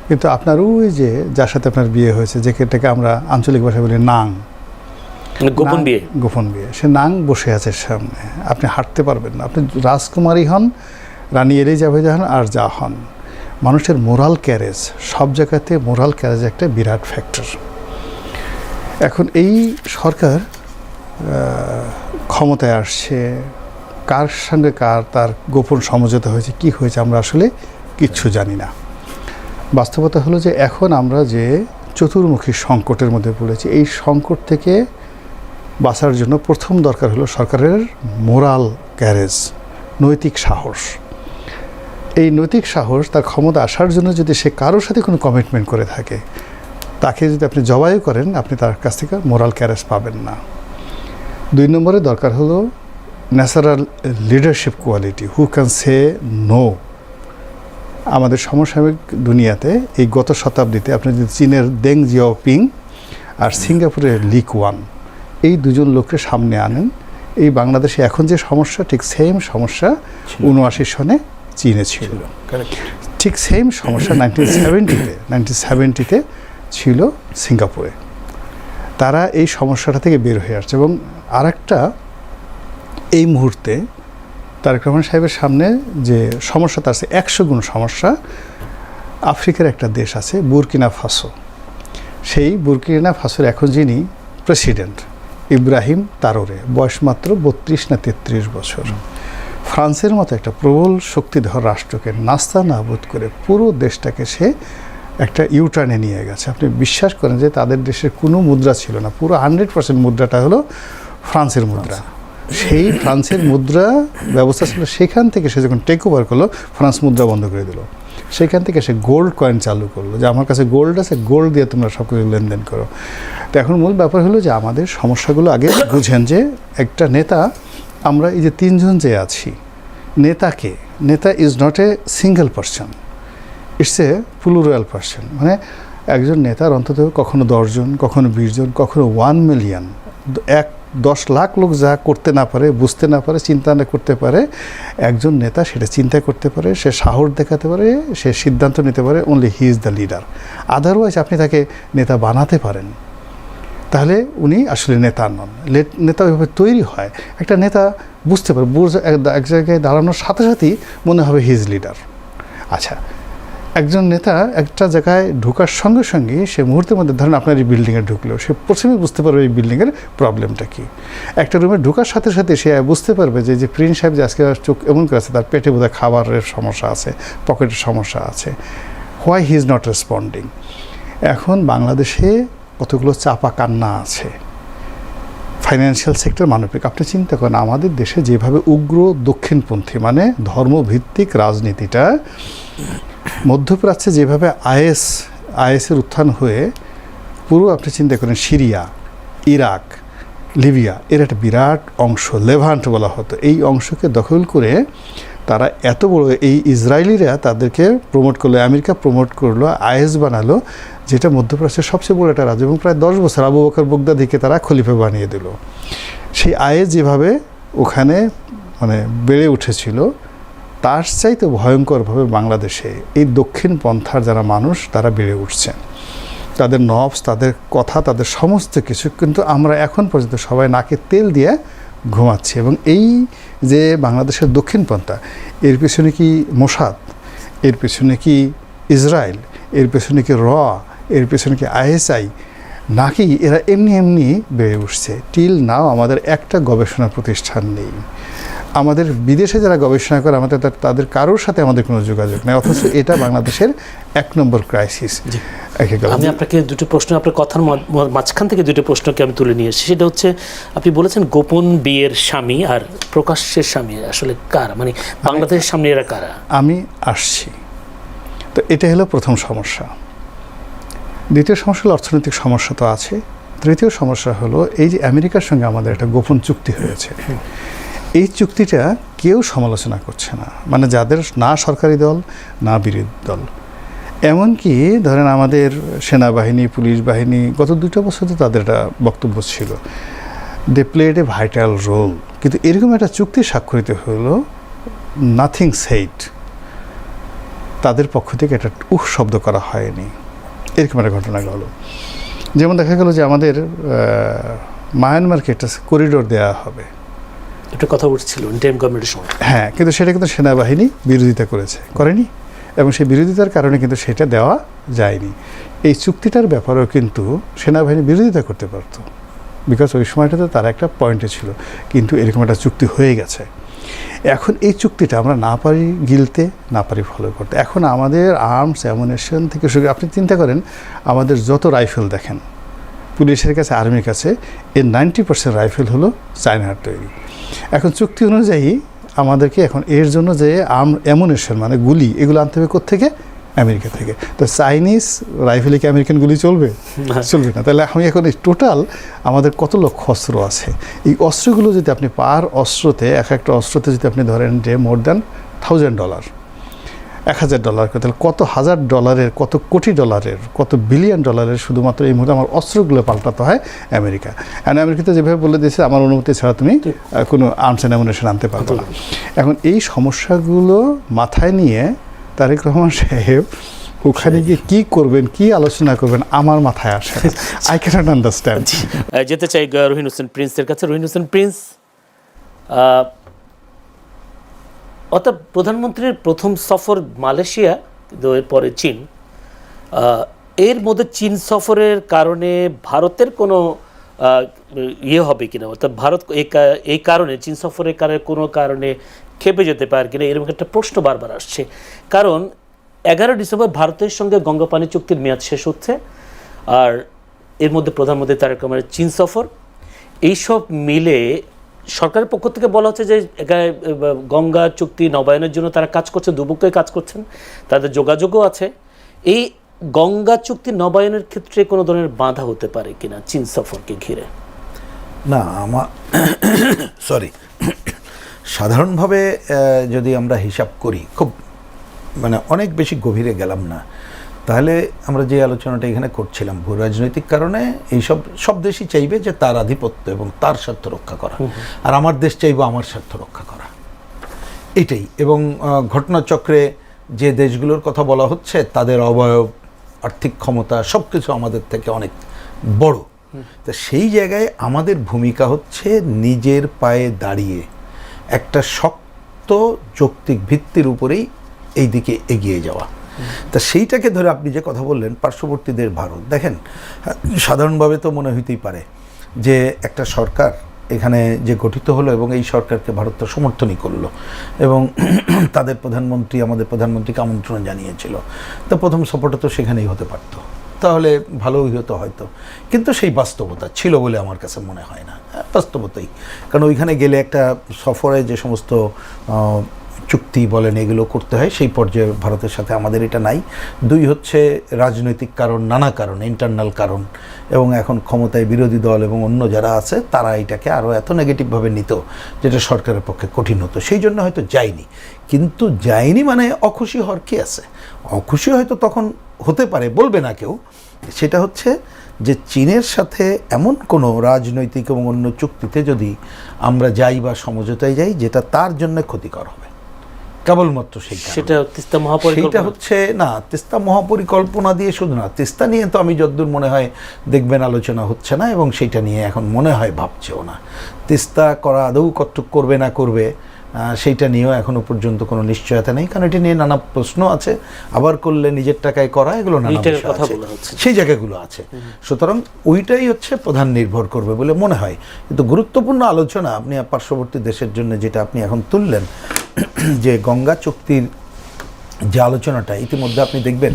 কিন্তু আপনার ওই যে যার সাথে আপনার বিয়ে হয়েছে, যেটাকে আমরা আঞ্চলিক ভাষায় বলি নাং, মানে গোপন বিয়ে, গোপন বিয়ে, সে নাং বসে আছে সামনে, আপনি হাঁটতে পারবেন না। আপনি রাজকুমারী হন, রানী এলিজাবেথ হন, আর যা হন, মানুষের মোরাল ক্যারেজ, সব জায়গাতে মোরাল ক্যারেজ একটা বিরাট ফ্যাক্টর। এখন এই সরকার ক্ষমতায় আসছে, কার সঙ্গে কার তার গোপন সমঝোতা হয়েছে, কি হয়েছে আমরা আসলে কিচ্ছু জানি না। বাস্তবতা হলো যে এখন আমরা যে চতুর্মুখী সংকটের মধ্যে পড়েছি, এই সংকট থেকে বাঁচার জন্য প্রথম দরকার হলো সরকারের মোরাল ক্যারেজ, নৈতিক সাহস। এই নৈতিক সাহস, তার ক্ষমতা আসার জন্য যদি সে কারোর সাথে কোনো কমিটমেন্ট করে থাকে, তাকে যদি আপনি জবাইও করেন, আপনি তার কাছ থেকে মোরাল ক্যারেজ পাবেন না। 2 নম্বরে দরকার হলো natural leadership quality, who can say no. আমাদের সমসাময়িক দুনিয়াতে এই গত শতাব্দীতে আপনি যদি চীনের দেং জিয়াওপিং আর সিঙ্গাপুরের লি কুয়ান, এই দুজন লোককে সামনে আনেন, এই বাংলাদেশে এখন যে সমস্যা, ঠিক সেম সমস্যা 79 সনে চীনে ছিল, ঠিক সেম সমস্যা 1970-তে ছিল সিঙ্গাপুরে। তারা এই সমস্যাটা থেকে বের হয়ে আসছে। এবং আরেকটা, এই মুহূর্তে তারেক রহমান সাহেবের সামনে যে সমস্যা, তার আছে 100 গুণ সমস্যা। আফ্রিকার একটা দেশ আছে বুরকিনা ফাসো, সেই বুরকিনা ফাসোর এখন যিনি প্রেসিডেন্ট, ইব্রাহিম তারোরে, বয়স মাত্র 32 না 33 বছর। ফ্রান্সের মতো একটা প্রবল শক্তিধর রাষ্ট্রকে নাস্তা নাবুদ করে পুরো দেশটাকে সে একটা ইউটার্নে নিয়ে গেছে। আপনি বিশ্বাস করেন যে তাদের দেশের কোনো মুদ্রা ছিল না, পুরো 100% মুদ্রাটা হলো ফ্রান্সের মুদ্রা। সেই ফ্রান্সের মুদ্রা ব্যবস্থা ছিল, সেখান থেকে সে যখন টেক ওভার করলো, ফ্রান্স মুদ্রা বন্ধ করে দিল। সেখান থেকে সে গোল্ড কয়েন চালু করলো, যে আমার কাছে গোল্ড আছে, গোল্ড দিয়ে তোমরা সব কিছু লেনদেন করো। তো এখন মূল ব্যাপার হলো যে আমাদের সমস্যাগুলো আগে বুঝেন, যে একটা নেতা, আমরা এই যে 3 জন যে আছি, নেতাকে, নেতা is not a single person, it's a plural person. মানে একজন নেতার অন্তত কখনো 10 জন, কখনো 20 জন, কখনো 1 মিলিয়ন, 10 লাখ লোক যা করতে না পারে, বুঝতে না পারে, চিন্তা না করতে পারে, একজন নেতা সেটা চিন্তা করতে পারে, সে সাহস দেখাতে পারে, সে সিদ্ধান্ত নিতে পারে। Only he is the leader. Otherwise আপনি তাকে নেতা বানাতে পারেন, তাহলে উনি আসলে নেতা নন। নেতা ওইভাবে তৈরি হয়, একটা নেতা বুঝতে পারে, এক জায়গায় দাঁড়ানোর সাথে সাথেই মনে হবে হি ইজ লিডার। আচ্ছা, একজন নেতা একটা জায়গায় ঢোকার সঙ্গে সঙ্গে সে মুহূর্তের মধ্যে, ধরেন আপনার এই বিল্ডিংয়ে ঢুকলেও সে প্রথমে বুঝতে পারবে এই বিল্ডিংয়ের প্রবলেমটা কী। একটা রুমে ঢোকার সাথে সাথে সে বুঝতে পারবে যে প্রিন্স সাহেব যে আজকে চোখ এমন করে আছে, তার পেটে বোধহয় খাবারের সমস্যা আছে, পকেটের সমস্যা আছে, why he is not responding. এখন বাংলাদেশে কতগুলো চাপা কান্না আছে, ফাইন্যান্সিয়াল সেক্টর, মানবিক। আপনি চিন্তা করেন, আমাদের দেশে যেভাবে উগ্র দক্ষিণপন্থী, মানে ধর্মভিত্তিক রাজনীতিটা, মধ্যপ্রাচ্যে যেভাবে আইএসের উত্থান হয়ে পুরো, আপনি চিন্তা করেন সিরিয়া, ইরাক, লিবিয়া, এর একটা বিরাট অংশ, লেভান্ট বলা হতো, এই অংশকে দখল করে তারা এত বড়, এই ইসরায়েলিরা তাদেরকে প্রমোট করলো, আমেরিকা প্রমোট করলো, আইএস বানালো, যেটা মধ্যপ্রাচ্যের সবচেয়ে বড় একটা রাজ্য। এবং প্রায় 10 বছর আবু বকর বগদাদিকে তারা খলিফা বানিয়ে দিল। সেই আইএস যেভাবে ওখানে মানে বেড়ে উঠেছিল, তার চাইতে ভয়ঙ্করভাবে বাংলাদেশে এই দক্ষিণ পন্থার যারা মানুষ, তারা বেড়ে উঠছে। তাদের নবস, তাদের কথা, তাদের সমস্ত কিছু, কিন্তু আমরা এখন পর্যন্ত সবাই নাকে তেল দিয়ে ঘুমাচ্ছি। এবং এই যে বাংলাদেশের দক্ষিণ পন্থা, এর পেছনে কি মোসাদ, এর পেছনে কি ইসরায়েল, এর পেছনে কি এর পেছনে কি আইএসআই, নাকি এরা এমনি এমনি বেড়ে উঠছে? টিল নাও আমাদের একটা গবেষণা প্রতিষ্ঠান নেই। আমাদের বিদেশে যারা গবেষণা করে, আমাদের তাদের কারোর সাথে আমাদের কোনো যোগাযোগ নেই, অথচ এটা বাংলাদেশের 1 নম্বর ক্রাইসিস। আমি আপনাকে দুটো প্রশ্ন, আপনার কথার মাঝখান থেকে দুটো প্রশ্নকে আমি তুলে নিয়ে এসেছি। সেটা হচ্ছে, আপনি বলেছেন গোপন বিয়ের স্বামী আর প্রকাশ্যের স্বামী আসলে কারা, মানে বাংলাদেশের সামনে এরা কারা? আমি আসছি, তো এটা হলো প্রথম সমস্যা। দ্বিতীয় সমস্যা হলো অর্থনৈতিক সমস্যা তো আছে। তৃতীয় সমস্যা হলো এই যে আমেরিকার সঙ্গে আমাদের একটা গোপন চুক্তি হয়েছে, এই চুক্তিটা কেউ সমালোচনা করছে না, মানে যাদের না সরকারি দল না বিরোধী দল, এমনকি ধরেন আমাদের সেনাবাহিনী, পুলিশ বাহিনী, গত 2 বছর তো তাদের একটা বক্তব্য ছিল, they played a vital role. কিন্তু এরকম একটা চুক্তি স্বাক্ষরিত হলো, নাথিং সেইড। তাদের পক্ষ থেকে একটা শব্দ করা হয়নি, এরকম একটা ঘটনা গেল। যেমন দেখা গেল যে আমাদের মায়ানমারকে একটা করিডোর দেওয়া হবে, একটা কথা উঠছিল ইন্টারিম গভর্নমেন্টের সময়। হ্যাঁ, কিন্তু সেটা কিন্তু সেনাবাহিনী বিরোধিতা করেনি, এবং সেই বিরোধিতার কারণে কিন্তু সেটা দেওয়া যায়নি। এই চুক্তিটার ব্যাপারেও কিন্তু সেনাবাহিনী বিরোধিতা করতে পারতো, বিকজ ওই সময়টাতে তারা একটা পয়েন্টে ছিল, কিন্তু এরকম একটা চুক্তি হয়ে গেছে। এখন এই চুক্তিটা আমরা না পারি গিলতে, না পারি ফলো করতে। এখন আমাদের আর্মস অ্যামুনেশন থেকে শুরু, আপনি চিন্তা করেন আমাদের যত রাইফেল দেখেন পুলিশের কাছে, আর্মির কাছে, এর 90% রাইফেল হলো চায়নার তৈরি। এখন চুক্তি অনুযায়ী আমাদেরকে এখন এর জন্য যে অ্যামুনেশন মানে গুলি, এগুলো আনতে হবে কোত্থেকে? আমেরিকা থেকে। তো চাইনিজ রাইফেলে কি আমেরিকান গুলি চলবে? চলবে না। তাহলে আমি এখন এই টোটাল আমাদের কত লক্ষ অস্ত্র আছে, এই অস্ত্রগুলো যদি আপনি পার অস্ত্রতে, এক একটা অস্ত্রতে যদি আপনি ধরেন যে মোর দ্যান $1,000, $1,000, তাহলে কত হাজার ডলারের, কত কোটি ডলারের, কত বিলিয়ন ডলারের শুধুমাত্র এই মুহূর্তে আমার অস্ত্রগুলো পাল্টাতে হয় আমেরিকা। অ্যান্ড আমেরিকাতে যেভাবে বলে দিয়েছে আমার অনুমতি ছাড়া তুমি কোনো আর্মস অ্যান্ড অ্যামুনেশন আনতে পারবে না। এখন এই সমস্যাগুলো মাথায় নিয়ে তারেক রহমান সাহেব ওখানে গিয়ে কী করবেন, কী আলোচনা করবেন, আমার মাথায় আসে, আই ক্যানট আন্ডারস্ট্যান্ড। যেতে চাই রহিন হোসেন প্রিন্সের কাছে। রহিন হোসেন প্রিন্স, অর্থাৎ প্রধানমন্ত্রীর প্রথম সফর মালয়েশিয়া, কিন্তু এরপরে চীন। এর মধ্যে চীন সফরের কারণে ভারতের কোনো ইয়ে হবে কিনা, অর্থাৎ ভারত এই কারণে চীন সফরের কোনো কারণে খেপে যেতে পারে কিনা, এরকম একটা প্রশ্ন বারবার আসছে। কারণ 11 ডিসেম্বর ভারতের সঙ্গে গঙ্গা পানি চুক্তির মেয়াদ শেষ হচ্ছে, আর এর মধ্যে প্রধানমন্ত্রী তারেক রহমানের চীন সফর। এইসব মিলে সরকারের পক্ষ থেকে বলা হচ্ছে যে গঙ্গা চুক্তি নবায়নের জন্য তারা কাজ করছে, দুপক্ষই কাজ করছেন, তাদের যোগাযোগও আছে। এই গঙ্গা চুক্তি নবায়নের ক্ষেত্রে কোনো ধরনের বাধা হতে পারে কিনা চীন সফরকে ঘিরে? না, সরি, সাধারণভাবে যদি আমরা হিসাব করি, খুব মানে অনেক বেশি গভীরে গেলাম না, তাহলে আমরা যে আলোচনাটা এখানে করছিলাম, ভূ রাজনৈতিক কারণে সব দেশই চাইবে যে তার আধিপত্য এবং তার স্বার্থ রক্ষা করা, আর আমার দেশ চাইবে আমার স্বার্থ রক্ষা করা, এটাই। এবং ঘটনাচক্রে যে দেশগুলোর কথা বলা হচ্ছে তাদের অবয়ব, আর্থিক ক্ষমতা সব কিছু আমাদের থেকে অনেক বড়। তো সেই জায়গায় আমাদের ভূমিকা হচ্ছে নিজের পায়ে দাঁড়িয়ে একটা শক্ত যৌক্তিক ভিত্তির উপরেই এই দিকে এগিয়ে যাওয়া। তা সেইটাকে ধরে আপনি যে কথা বললেন, পার্শ্ববর্তী দেশ ভারত, দেখেন সাধারণভাবে তো মনে হইতেই পারে যে একটা সরকার এখানে যে গঠিত হলো এবং এই সরকারকে ভারত তো সমর্থনই করলো, এবং তাদের প্রধানমন্ত্রী আমাদের প্রধানমন্ত্রীকে আমন্ত্রণ জানিয়েছিল। তো প্রথম সফরটা তো সেখানেই হতে পারতো, তাহলে ভালোই হতো হয়তো, কিন্তু সেই বাস্তবতা ছিল বলে আমার কাছে মনে হয় না। বাস্তবতাই, কারণ ওইখানে গেলে একটা সফরে যে সমস্ত চুক্তি বলেন এগুলো করতে হয়, সেই পর্যায়ে ভারতের সাথে আমাদের এটা নাই। দুই হচ্ছে রাজনৈতিক কারণ, নানা কারণ, ইন্টারনাল কারণ, এবং এখন ক্ষমতায় বিরোধী দল এবং অন্য যারা আছে তারা এটাকে আরও এত নেগেটিভভাবে নিত যেটা সরকারের পক্ষে কঠিন হতো, সেই জন্য হয়তো যায়নি। কিন্তু যায়নি মানে অখুশি হওয়ার কী আছে? অখুশি হয়তো তখন হতে পারে, বলবে না কেউ। সেটা হচ্ছে যে চীনের সাথে এমন কোনো রাজনৈতিক এবং অন্য চুক্তিতে যদি আমরা যাই বা সমঝোতায় যাই যেটা তার জন্য ক্ষতিকর হবে, কেবলমাত্র সেটা হচ্ছে না। তিস্তা মহাপরিকল্পনা দিয়ে শুধু না, তিস্তা নিয়ে তো আমি যতদূর মনে হয় দেখবেন আলোচনা হচ্ছে না, এবং সেইটা নিয়ে এখন মনে হয় ভাবছেও না। তিস্তা করা আদৌ কতটুকু করবে না করবে সেইটা নিয়েও এখনো পর্যন্ত কোনো নিশ্চয়তা নেই, কারণ এটি নিয়ে নানা প্রশ্ন আছে। আবার করলে নিজের টাকায় করা, এগুলো নানা বিষয় আছে, সেই জায়গাগুলো আছে। সুতরাং ওইটাই হচ্ছে প্রধান নির্ভর করবে বলে মনে হয়। কিন্তু গুরুত্বপূর্ণ আলোচনা আপনি পার্শ্ববর্তী দেশের জন্য যেটা আপনি এখন তুললেন, যে গঙ্গা চুক্তির যে আলোচনাটা, ইতিমধ্যে আপনি দেখবেন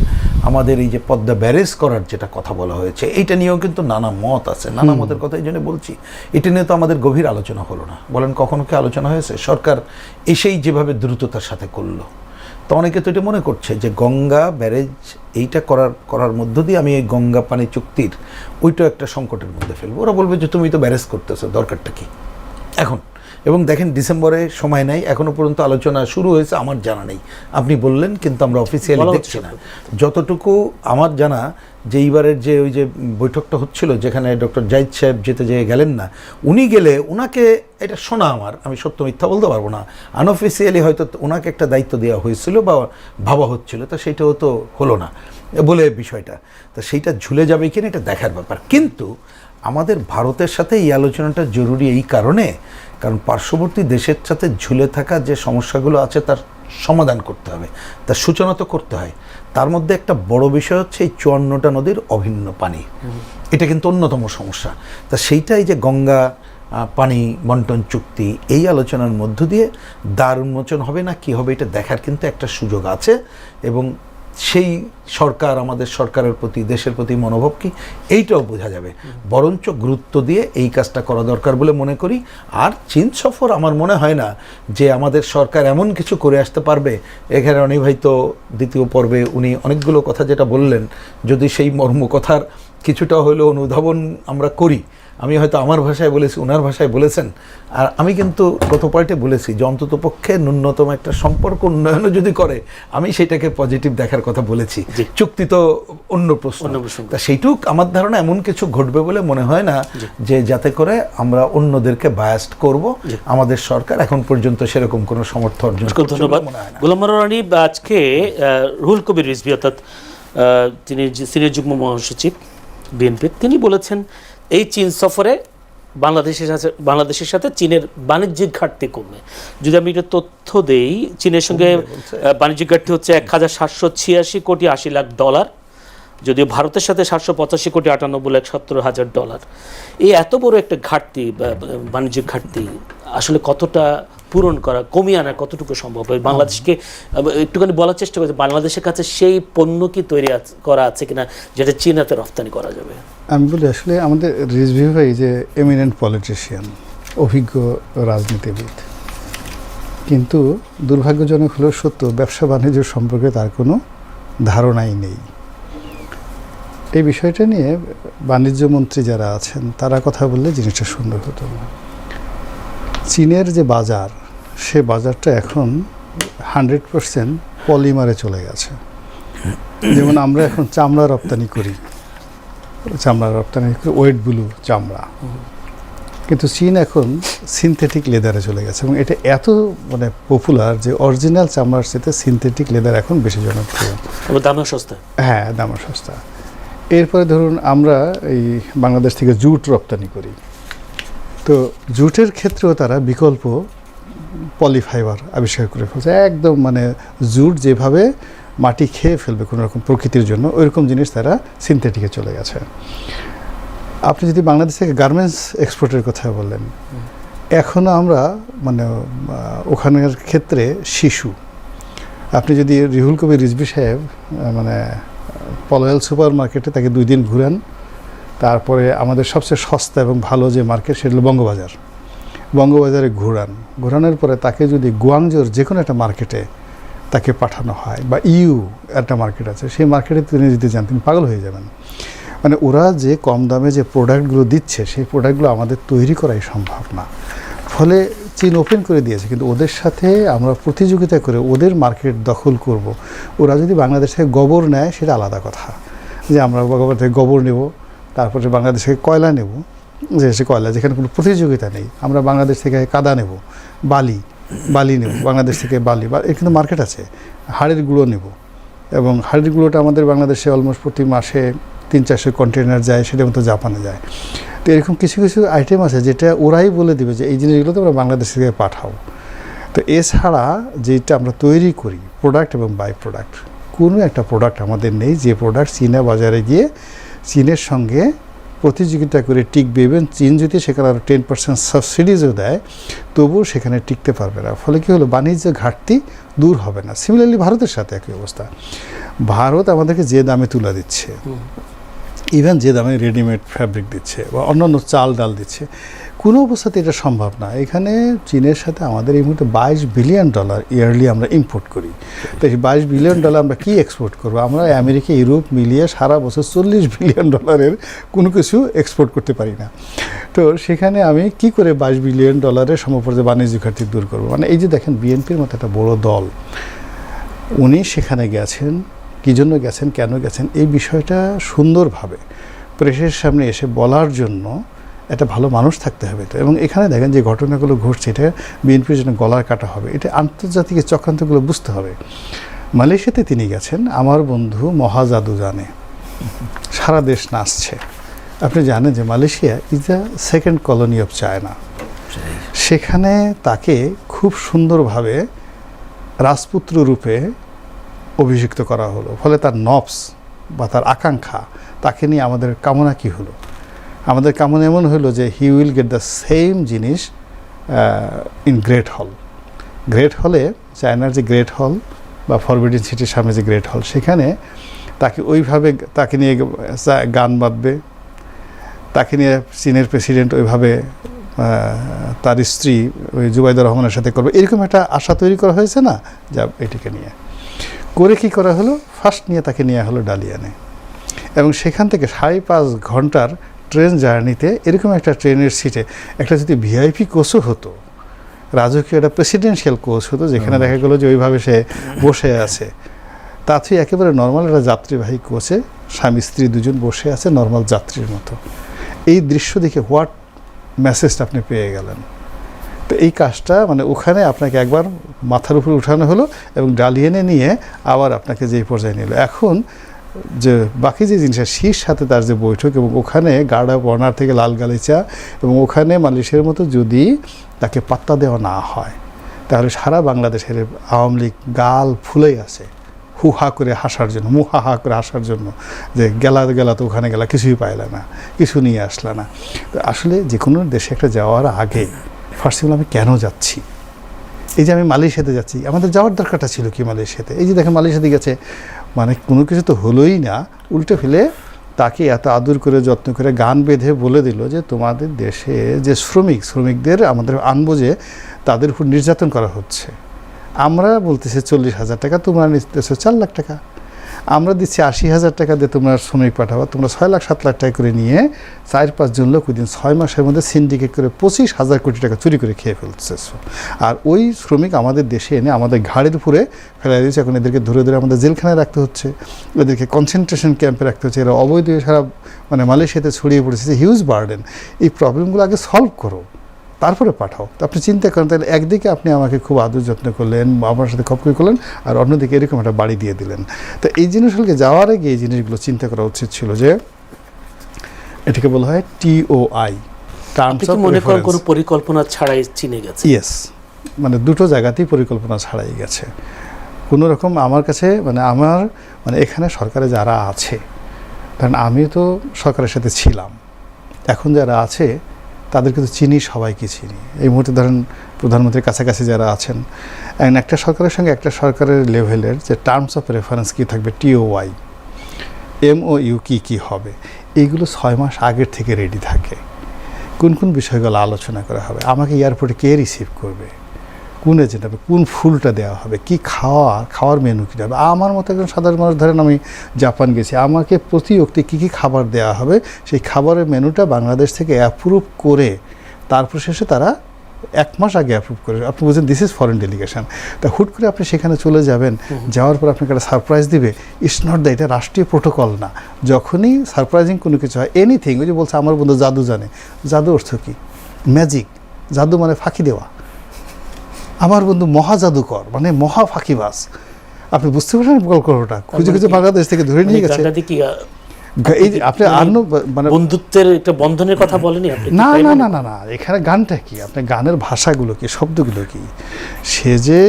আমাদের এই যে পদ্মা ব্যারেজ করার যেটা কথা বলা হয়েছে, এইটা নিয়েও কিন্তু নানা মত আছে। নানা মতের কথা এই জন্য বলছি, এটা নিয়ে তো আমাদের গভীর আলোচনা হলো না। বলেন কখনো কি আলোচনা হয়েছে? সরকার এসেই যেভাবে দ্রুততার সাথে করলো, তো অনেকে তো এটা মনে করছে যে গঙ্গা ব্যারেজ এইটা করার মধ্য দিয়ে আমি এই গঙ্গা পানি চুক্তির ওইটাও একটা সংকটের মধ্যে ফেলবো। ওরা বলবে যে তুমি তো ব্যারেজ করতেছো, দরকারটা কি? এখন এবং দেখেন ডিসেম্বরে সময় নাই, এখনো পর্যন্ত আলোচনা শুরু হয়েছে আমার জানা নেই। আপনি বললেন কিন্তু আমরা অফিসিয়ালি দেখছি না। যতটুকু আমার জানা যে এইবারের যে ওই যে বৈঠকটা হচ্ছিল যেখানে ডক্টর জাহিদ সাহেব যেতে গেলেন না, উনি গেলে ওনাকে, এটা শোনা আমার, আমি সত্য মিথ্যা বলতে পারবো না, আনঅফিসিয়ালি হয়তো ওনাকে একটা দায়িত্ব দেওয়া হয়েছিল বা ভাবা হচ্ছিল, তা সেইটাও তো হলো না বলে বিষয়টা, তা সেইটা ঝুলে যাবে কিনা এটা দেখার ব্যাপার। কিন্তু আমাদের ভারতের সাথে এই আলোচনাটা জরুরি এই কারণে, কারণ পার্শ্ববর্তী দেশের সাথে ঝুলে থাকা যে সমস্যাগুলো আছে তার সমাধান করতে হবে, তার সূচনা তো করতে হয়। তার মধ্যে একটা বড় বিষয় হচ্ছে এই 54টা নদীর অভিন্ন পানি, এটা কিন্তু অন্যতম সমস্যা। তা সেইটাই যে গঙ্গা পানি বন্টন চুক্তি, এই আলোচনার মধ্য দিয়ে দ্বার উন্মোচন হবে না কি হবে এটা দেখার কিন্তু একটা সুযোগ আছে। এবং সেই সরকার, আমাদের সরকারের প্রতি, দেশের প্রতি মনোভাব কি এইটাও বোঝা যাবে। বরঞ্চ গুরুত্ব দিয়ে এই কাজটা করা দরকার বলে মনে করি। আর চীন সফর আমার মনে হয় না যে আমাদের সরকার এমন কিছু করে আসতে পারবে। এখানে অনেক হয়তো দ্বিতীয় পর্বে উনি অনেকগুলো কথা যেটা বললেন, যদি সেই মর্ম কথার কিছুটা হলেও অনুধাবন আমরা করি, আমি হয়তো আমার ভাষায় বলেছি, ওনার ভাষায় বলেছেন, আর আমি কিন্তু গত পার্টে বলেছি যে অন্তত পক্ষে ন্যূনতম একটা সম্পর্ক উন্নয়নও যদি করে, আমি সেটাকে পজিটিভ দেখার কথা বলেছি। চুক্তি তো অন্য প্রশ্ন, তা সেইটুক আমার ধারণা এমন কিছু ঘটবে বলে মনে হয় না যে যাতে করে আমরা অন্যদেরকে বায়াস্ট করব। আমাদের সরকার এখন পর্যন্ত সেরকম কোনো সমর্থন অর্জন করছে বলে ধন্যবাদ। মনে হয় না। গোলাম মাওলা রনি আজকে রুহুল কবির রিজভী, অর্থাৎ তিনি সিনিয়র যুগ্ম মহাসচিব বিএনপি, তিনি বলেছেন এই চীন সফরে বাংলাদেশের সাথে চীনের বাণিজ্যিক ঘাটতি কমবে। যদি আমি এটা তথ্য দেই, চীনের সঙ্গে বাণিজ্যিক ঘাটতি হচ্ছে 1786 কোটি 80 লাখ ডলার, যদিও ভারতের সাথে 785 কোটি 98 লাখ 70 হাজার ডলার। এই এত বড় একটা ঘাটতি, বাণিজ্যিক ঘাটতি আসলে কতটা পূরণ করা, কমিয়ে আনা কতটুকু সম্ভব হয়? বাংলাদেশকে একটুখানি বলার চেষ্টা করছে, বাংলাদেশের কাছে সেই পণ্য কি তৈরি করা আছে কিনা যেটা চীনাতে রপ্তানি করা যাবে? আমি বলি, আসলে আমাদের রিজভী ভাই যে এমিনেন্ট পলিটিশিয়ান, অভিজ্ঞ রাজনীতিবিদ, কিন্তু দুর্ভাগ্যজনক হলেও সত্য, ব্যবসা বাণিজ্য সম্পর্কে তার কোনো ধারণাই নেই। এই বিষয়টা নিয়ে বাণিজ্য মন্ত্রী যারা আছেন তারা কথা বললে জিনিসটা সুন্দর হতো। চীনের যে বাজার, সে বাজারটা এখন 100% পলিমারে চলে গেছে। যেমন আমরা এখন চামড়া রপ্তানি করি, ওয়েট ব্লু চামড়া, কিন্তু চীন এখন সিনথেটিক লেদারে চলে গেছে এবং এটা এত মানে পপুলার যে অরিজিনাল চামড়ার সাথে সিনথেটিক লেদার এখন বেশি জনপ্রিয়, দামও সস্তা। হ্যাঁ, দামও সস্তা। এরপরে ধরুন আমরা এই বাংলাদেশ থেকে জুট রপ্তানি করি, তো জুটের ক্ষেত্রেও তারা বিকল্প পলিফাইবার আবিষ্কার করে ফেলছে। একদম মানে জুট যেভাবে মাটি খেয়ে ফেলবে কোনো রকম প্রকৃতির জন্য, ওইরকম জিনিস তারা সিনথেটিকে চলে গেছে। আপনি যদি বাংলাদেশ থেকে গার্মেন্টস এক্সপোর্টের কথা বললেন, এখনও আমরা মানে ওখানের ক্ষেত্রে শিশু, আপনি যদি রুহুল কবির রিজভী সাহেব মানে পলওয়েল সুপার মার্কেটে তাকে 2 দিন ঘুরান, তারপরে আমাদের সবচেয়ে সস্তা এবং ভালো যে মার্কেট সেটা হলো বঙ্গবাজারে ঘোরানোর পরে তাকে যদি গুয়াংজোর যে কোনো একটা মার্কেটে তাকে পাঠানো হয়, বা একটা মার্কেট আছে, সেই মার্কেটে তিনি যদি যান তিনি পাগল হয়ে যাবেন। মানে ওরা যে কম দামে যে প্রোডাক্টগুলো দিচ্ছে, সেই প্রোডাক্টগুলো আমাদের তৈরি করাই সম্ভব না। ফলে চীন ওপেন করে দিয়েছে, কিন্তু ওদের সাথে আমরা প্রতিযোগিতা করে ওদের মার্কেট দখল করব। ওরা যদি বাংলাদেশ থেকে গোবর নেয় সেটা আলাদা কথা, যে আমরা বাংলাদেশ থেকে গোবর নেব, তারপরে বাংলাদেশ থেকে কয়লা নেব, যে সে কয়লা যেখানে কোনো প্রতিযোগিতা নেই। আমরা বাংলাদেশ থেকে কাদা নেব, বালি নেব, বাংলাদেশ থেকে বালি, এর কিন্তু মার্কেট আছে। হাড়ের গুঁড়ো নেব, এবং হাড়ের গুঁড়োটা আমাদের বাংলাদেশে অলমোস্ট প্রতি মাসে 300-400 কন্টেনার যায়, সেটার মতো জাপানে যায়। তো এরকম কিছু আইটেম আছে যেটা ওরাই বলে দেবে যে এই জিনিসগুলো তোমরা বাংলাদেশ থেকে পাঠাও। তো এছাড়া যেটা আমরা তৈরি করি প্রোডাক্ট এবং বাই প্রোডাক্ট, কোনো একটা প্রোডাক্ট আমাদের নেই যে প্রোডাক্ট চীনা বাজারে গিয়ে চীনের সঙ্গে প্রতিযোগিতা করে টিকবে। এবং চীন যদি সেখানে আরও 10% সাবসিডিজও দেয়, তবুও সেখানে টিকতে পারবে না। ফলে কী হলো, বাণিজ্য ঘাটতি দূর হবে না। সিমিলারলি ভারতের সাথে একই অবস্থা। ভারত আমাদেরকে যে দামে তুলা দিচ্ছে, ইভেন যে দামে রেডিমেড ফ্যাব্রিক দিচ্ছে বা অন্যান্য চাল ডাল দিচ্ছে, কোনো অবস্থাতে এটা সম্ভব না। এখানে চীনের সাথে আমাদের এই মুহূর্তে $22 বিলিয়ন ইয়ারলি আমরা ইম্পোর্ট করি। তো এই $22 বিলিয়ন আমরা কি এক্সপোর্ট করবো? আমরা আমেরিকা ইউরোপ মিলিয়ে সারা বছর $40 বিলিয়ন কোনো কিছু এক্সপোর্ট করতে পারি না। তো সেখানে আমি কি করে $22 বিলিয়ন সমপর্যায়ে বাণিজ্য ঘাটতি দূর করবো? মানে এই যে দেখেন বিএনপির মতো একটা বড় দল, উনি সেখানে গেছেন, কী জন্য গেছেন, কেন গেছেন, এই বিষয়টা সুন্দরভাবে প্রেসের সামনে এসে বলার জন্য একটা ভালো মানুষ থাকতে হবে। তো এবং এখানে দেখেন যে ঘটনাগুলো ঘটছে, এটা বিএনপির জন্য গলার কাটা হবে, এটা আন্তর্জাতিক চক্রান্তগুলো বুঝতে হবে। মালয়েশিয়াতে তিনি গেছেন, আমার বন্ধু মহাজাদু জানে, সারা দেশ নাচছে। আপনি জানেন যে Malaysia is the second colony of China. সেখানে তাকে খুব সুন্দরভাবে রাজপুত্র রূপে অভিষিক্ত করা হলো, ফলে তার নবস বা তার আকাঙ্ক্ষা, তাকে নিয়ে আমাদের কামনা কি হলো? আমাদের কামনা এমন হলো যে he will get the same জিনিস ইন গ্রেট হল। গ্রেট হলে, চায়নার যে গ্রেট হল বা ফরবিডেন সিটির সামনে যে গ্রেট হল, সেখানে তাকে ওইভাবে তাকে নিয়ে গান বাজবে, তাকে নিয়ে চীনের প্রেসিডেন্ট ওইভাবে তার স্ত্রী ওই জুবাইদা রহমানের সাথে করবে, এরকম একটা আশা তৈরি করা হয়েছে না? যা এটিকে নিয়ে করে কি করা হলো, ফার্স্ট নিয়ে তাকে নেওয়া হলো ডালিয়ানে, এবং সেখান থেকে 5.5 ঘন্টার ট্রেন জার্নিতে এরকম একটা ট্রেনের সিটে একটা যদি ভিআইপি কোচও হতো, রাজকীয় একটা প্রেসিডেন্সিয়াল কোচ হতো, যেখানে দেখা গেলো যে ওইভাবে সে বসে আছে, তাতেই একেবারে নর্মাল একটা যাত্রীবাহী কোচে স্বামী স্ত্রী দুজন বসে আছে নর্মাল যাত্রীর মতো। এই দৃশ্য দেখে হোয়াট মেসেজটা আপনি পেয়ে গেলেন। তো এই কাজটা মানে ওখানে আপনাকে একবার মাথার উপরে উঠানো হলো এবং ডালিয়ানে নিয়ে আবার আপনাকে যেই পর্যায়ে নিল। এখন যে বাকি যে জিনিসটা, শীর সাথে তার যে বৈঠক, এবং ওখানে গার্ড অফ অনার থেকে লাল গালিচা, এবং ওখানে মালয়েশিয়ার মতো যদি তাকে পাত্তা দেওয়া না হয়, তাহলে সারা বাংলাদেশের আওয়ামী লীগ গাল ফুলেই আছে হুহা করে হাসার জন্য, মুহাহা করে হাসার জন্য, যে গেলা তো ওখানে গেলা, কিছুই পাইলে না, কিছু নিয়ে আসলে না। তো আসলে যে কোনো দেশে একটা যাওয়ার আগে ফার্স্ট অফ অল আমি কেন যাচ্ছি? এই যে আমি মালয়েশিয়াতে যাচ্ছি, আমাদের যাওয়ার দরকারটা ছিল কি মালয়েশিয়াতে? এই যে দেখেন মালয়েশিয়াতে গেছে, মানে কোনো কিছু তো হলোই না, উল্টে ফেলে তাকে এত আদর করে যত্ন করে গান বেঁধে বলে দিল যে তোমাদের দেশে যে শ্রমিকদের আমাদের আনবো, যে তাদের উপর নির্যাতন করা হচ্ছে। আমরা বলতেছি 40,000 টাকা, তোমরা নিতেছো 4 লাখ টাকা, আমরা দিচ্ছি 80,000 টাকা দিয়ে তোমরা শ্রমিক পাঠাবো, তোমরা 6 লাখ 7 লাখ টাকা করে নিয়ে 4-5 জন লোক ওই দিন 6 মাসের মধ্যে সিন্ডিকেট করে 25,000 কোটি টাকা চুরি করে খেয়ে ফেলতেছো। আর ওই শ্রমিক আমাদের দেশে এনে আমাদের ঘাড়ের উপরে ফেলে দিয়েছে। এখন এদেরকে ধরে ধরে আমাদের জেলখানায় রাখতে হচ্ছে, এদেরকে কনসেন্ট্রেশন ক্যাম্পে রাখতে হচ্ছে। এরা অবৈধ সারা মানে মালয়েশিয়াতে ছড়িয়ে পড়েছে, হিউজ বার্ডেন। এই প্রবলেমগুলো আগে সলভ করো, তারপরে পাঠাও। তো আপনি চিন্তা করেন, তাহলে একদিকে আপনি আমাকে খুব আদর যত্ন করলেন, আমার সাথে খপকরি করলেন, আর অন্যদিকে এরকম একটা বাড়ি দিয়ে দিলেন। তো এই জিনিসগুলোকে যাওয়ার আগে এই জিনিসগুলো চিন্তা করা উচিত ছিল, যে এটাকে বলা হয় TOI, টার্মস অফ মনে করেন কোনো পরিকল্পনা ছাড়াই চীনে গেছে। ইয়েস, মানে দুটো জায়গাতেই পরিকল্পনা ছাড়াই গেছে। কোনো রকম আমার কাছে মানে এখানে সরকারে যারা আছে, কারণ আমি তো সরকারের সাথে ছিলাম, এখন যারা আছে তাদের কিন্তু চিনি, সবাইকে চিনি। এই মুহূর্তে ধরেন প্রধানমন্ত্রীর কাছাকাছি যারা আছেন, একটা সরকারের সঙ্গে একটা সরকারের লেভেলের যে টার্মস অফ রেফারেন্স কী থাকবে, TOI, MOU কী হবে, এইগুলো 6 মাস আগের থেকে রেডি থাকে। কোন কোন বিষয়গুলো আলোচনা করা হবে, আমাকে এয়ারপোর্টে কে রিসিভ করবে, কোন এজেন্ট হবে, কোন ফুলটা দেওয়া হবে, কী খাওয়ার মেনু কী হবে। আমার মতো একজন সাধারণ মানুষ, ধরেন আমি জাপান গেছি, আমাকে প্রতি অক্তি কী কী খাবার দেওয়া হবে, সেই খাবারের মেনুটা বাংলাদেশ থেকে অ্যাপ্রুভ করে তারপর শেষে তারা 1 মাস আগে অ্যাপ্রুভ করে। আপনি বলছেন দিস ইজ ফরেন ডেলিগেশন, তা হুট করে আপনি সেখানে চলে যাবেন, যাওয়ার পর আপনাকে একটা সারপ্রাইজ দিবে। ইটস নট দ্য, এটা রাষ্ট্রীয় প্রোটোকল না। যখনই সারপ্রাইজিং কোনো কিছু হয়, এনিথিং, ওই যে বলছে আমার বন্ধু জাদু জানে, জাদু অর্থ কী? ম্যাজিক। জাদু মানে ফাঁকি দেওয়া। আমার বন্ধু মহাজাদুকর মানে মহা ফাঁকিবাজ। আপনি বুঝতে পারছেন গল্পটা? খুঁজে খুঁজে বাংলাদেশ থেকে ধরে নিয়ে গেছে। এই যে আপনি মানে বন্ধুত্বের একটা বন্ধনের কথা বলেনি আপনি? না না না না না, এখানে গানটা কি, আপনার গানের ভাষাগুলো কি, শব্দগুলো কি? সে যে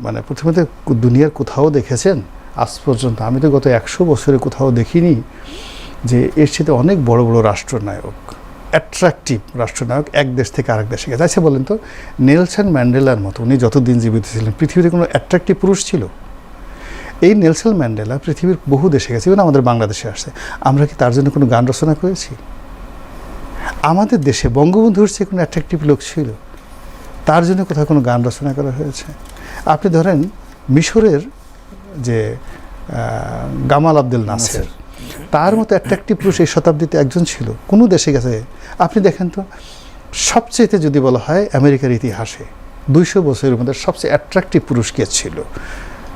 মানে প্রথমত দুনিয়ার কোথাও দেখেছেন আজ পর্যন্ত, আমি তো গত 100 বছরে কোথাও দেখিনি যে এর সাথে অনেক বড় বড় রাষ্ট্রনায়ক, অ্যাট্রাকটিভ রাষ্ট্রনায়ক এক দেশ থেকে আরেক দেশে গেছে। আচ্ছা বলেন তো, নেলসন ম্যান্ডেলার মতো, উনি যতদিন জীবিত ছিলেন, পৃথিবীতে কোনো অ্যাট্রাকটিভ পুরুষ ছিল? এই নেলসন ম্যান্ডেলা পৃথিবীর বহু দেশে গেছে, এবং আমাদের বাংলাদেশে আসছে। আমরা কি তার জন্য কোনো গান রচনা করেছি? আমাদের দেশে বঙ্গবন্ধুর চেয়ে কোনো অ্যাট্রাকটিভ লোক ছিল? তার জন্য কোথাও কোনো গান রচনা করা হয়েছে? আপনি ধরেন মিশরের যে গামাল আব্দেল নাসের, তার মতো অ্যাট্রাকটিভ পুরুষ এই শতাব্দীতে একজন ছিল কোনো দেশে গেছে? আপনি দেখেন তো, সবচেয়েতে যদি বলা হয় আমেরিকার ইতিহাসে 200 বছরের মধ্যে সবচেয়ে অ্যাট্রাকটিভ পুরুষ কে ছিল?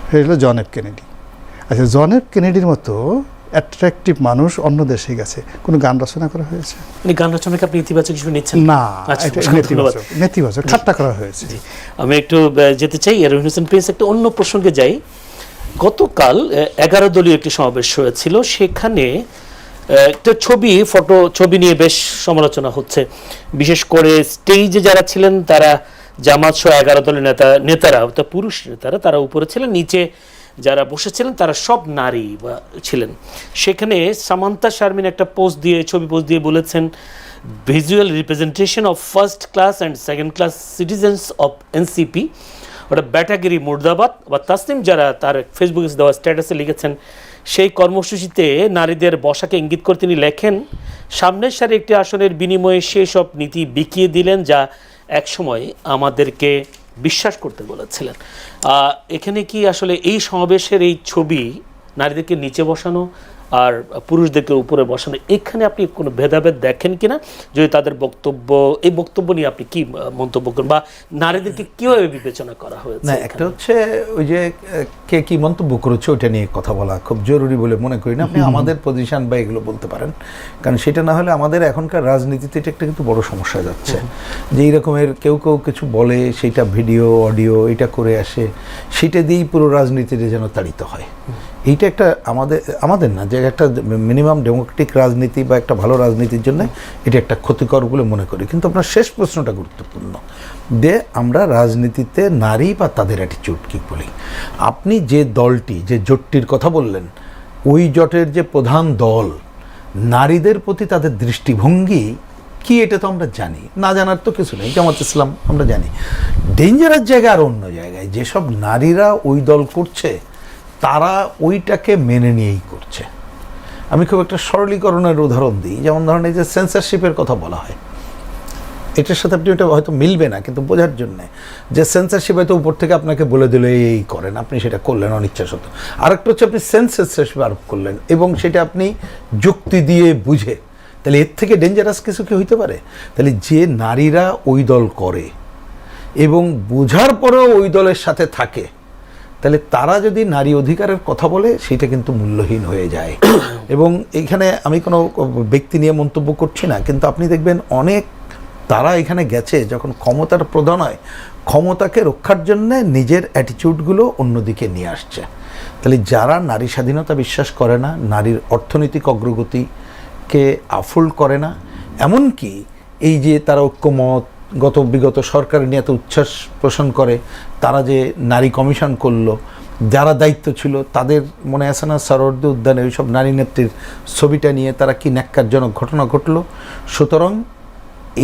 সেটা হলো জন এফ কেনেডি। আচ্ছা, জন এফ কেনেডির মতো অ্যাট্রাকটিভ মানুষ অন্য দেশে গেছে, কোনো গান রচনা করা হয়েছে? মানে গান রচনাকে আপনি ইতিবাচক হিসেবে নিচ্ছেন না, আচ্ছা, এটা ধন্যবাদ। নেতিবাচক ঠাট্টা করা হয়েছে। আমি একটু যেতে চাই রহিম হোসেন প্রিন্স, একটা অন্য প্রসঙ্গে যাই। গতকাল 11 দলীয় একটি সমাবেশ হয়েছিল, সেখানে একটা ছবি নিয়ে বেশ সমালোচনা হচ্ছে। বিশেষ করে স্টেজে যারা ছিলেন তারা জামাত সহ 11 দলের নেতারা পুরুষ নেতারা, তারা উপরে ছিলেন, নিচে যারা বসেছিলেন তারা সব নারী ছিলেন। সেখানে সামান্তা শারমিন একটা ছবি পোস্ট দিয়ে বলেছেন, visual representation of first class and second class citizens of NCP, ওটা ব্যাটাগিরি মুর্দাবাদ বা তাসনিম, যারা তার ফেসবুকে দেওয়া স্ট্যাটাসে লিখেছেন। সেই কর্মসূচিতে নারীদের বসাকে ইঙ্গিত করে তিনি লেখেন, সামনের সারি একটি আসনের বিনিময়ে সেই সব নীতি বিকিয়ে দিলেন যা একসময় আমাদেরকে বিশ্বাস করতে বলেছিলেন। এখানে কি আসলে এই সমাবেশের এই ছবি নারীদেরকে নিচে বসানো আর পুরুষদেরকে উপরে বসানো, এখানে আপনি কোনো ভেদাভেদ দেখেন কিনা? যদি তাদের এই বক্তব্য নিয়ে আপনি কি মন্তব্য করেন, বা নারীদেরকে কিভাবে বিবেচনা করা হয়েছে? না, একটা হচ্ছে ওই যে কে কি মন্তব্য করেছে ওইটা নিয়ে কথা বলা খুব জরুরি বলে মনে করি না। আপনি আমাদের পজিশন বা এগুলো বলতে পারেন, কারণ সেটা না হলে আমাদের এখনকার রাজনীতিতে এটা একটা কিন্তু বড় সমস্যা যাচ্ছে। যে এই রকমের কেউ কিছু বলে, সেটা ভিডিও অডিও এটা করে আসে, সেটা দিয়েই পুরো রাজনীতিতে যেন তাড়িত হয়। এইটা একটা আমাদের না, যে একটা মিনিমাম ডেমোক্রেটিক রাজনীতি বা একটা ভালো রাজনীতির জন্য এটা একটা ক্ষতিকর বলে মনে করি। কিন্তু আপনার শেষ প্রশ্নটা গুরুত্বপূর্ণ, যে আমরা রাজনীতিতে নারী বা তাদের অ্যাটিটিউড কী বলি। আপনি যে দলটি, যে জোটটির কথা বললেন, ওই জোটের যে প্রধান দল, নারীদের প্রতি তাদের দৃষ্টিভঙ্গি কি এটা তো আমরা জানি না, জানার তো কিছু নেই। জামাত ইসলাম আমরা জানি। ডেঞ্জারাস জায়গা আর অন্য জায়গায় যেসব নারীরা ওই দল করছে, তারা ওইটাকে মেনে নিয়েই করছে। আমি খুব একটা সরলীকরণের উদাহরণ দিই, যেমন ধরেন এই যে সেন্সরশিপের কথা বলা হয়, এটার সাথে আপনি ওটা হয়তো মিলবে না, কিন্তু বোঝার জন্যে যে সেন্সরশিপ হয়তো উপর থেকে আপনাকে বলে দিলে এই করেন, আপনি সেটা করলেন অনিচ্ছা সত্ত্বেও। আরেকটা হচ্ছে আপনি সেন্সরশিপ আরোপ করলেন এবং সেটা আপনি যুক্তি দিয়ে বুঝে, তাহলে এর থেকে ডেঞ্জারাস কিছু কি হইতে পারে? তাহলে যে নারীরা ওই দল করে এবং বোঝার পরেও ওই দলের সাথে থাকে, তাহলে তারা যদি নারী অধিকারের কথা বলে, সেটা কিন্তু মূল্যহীন হয়ে যায়। এবং এইখানে আমি কোনো ব্যক্তি নিয়ে মন্তব্য করছি না, কিন্তু আপনি দেখবেন অনেক তারা এখানে গেছে যখন ক্ষমতার প্রধান হয়, ক্ষমতাকে রক্ষার জন্য নিজের অ্যাটিটিউডগুলো অন্যদিকে নিয়ে আসছে। তাহলে যারা নারী স্বাধীনতা বিশ্বাস করে না, নারীর অর্থনৈতিক অগ্রগতিকে আফোল্ড করে না, এমনকি এই যে তারা ঐক্যমত বিগত সরকার নিয়ে এত উচ্ছ্বাস পোষণ করে, তারা যে নারী কমিশন করলো, যারা দায়িত্ব ছিল তাদের মনে আছে না সরোয়ার্দী উদ্যানে ওইসব নারী নেত্রীর ছবিটা নিয়ে তারা কি ন্যাক্কারজনক ঘটনা ঘটলো। সুতরাং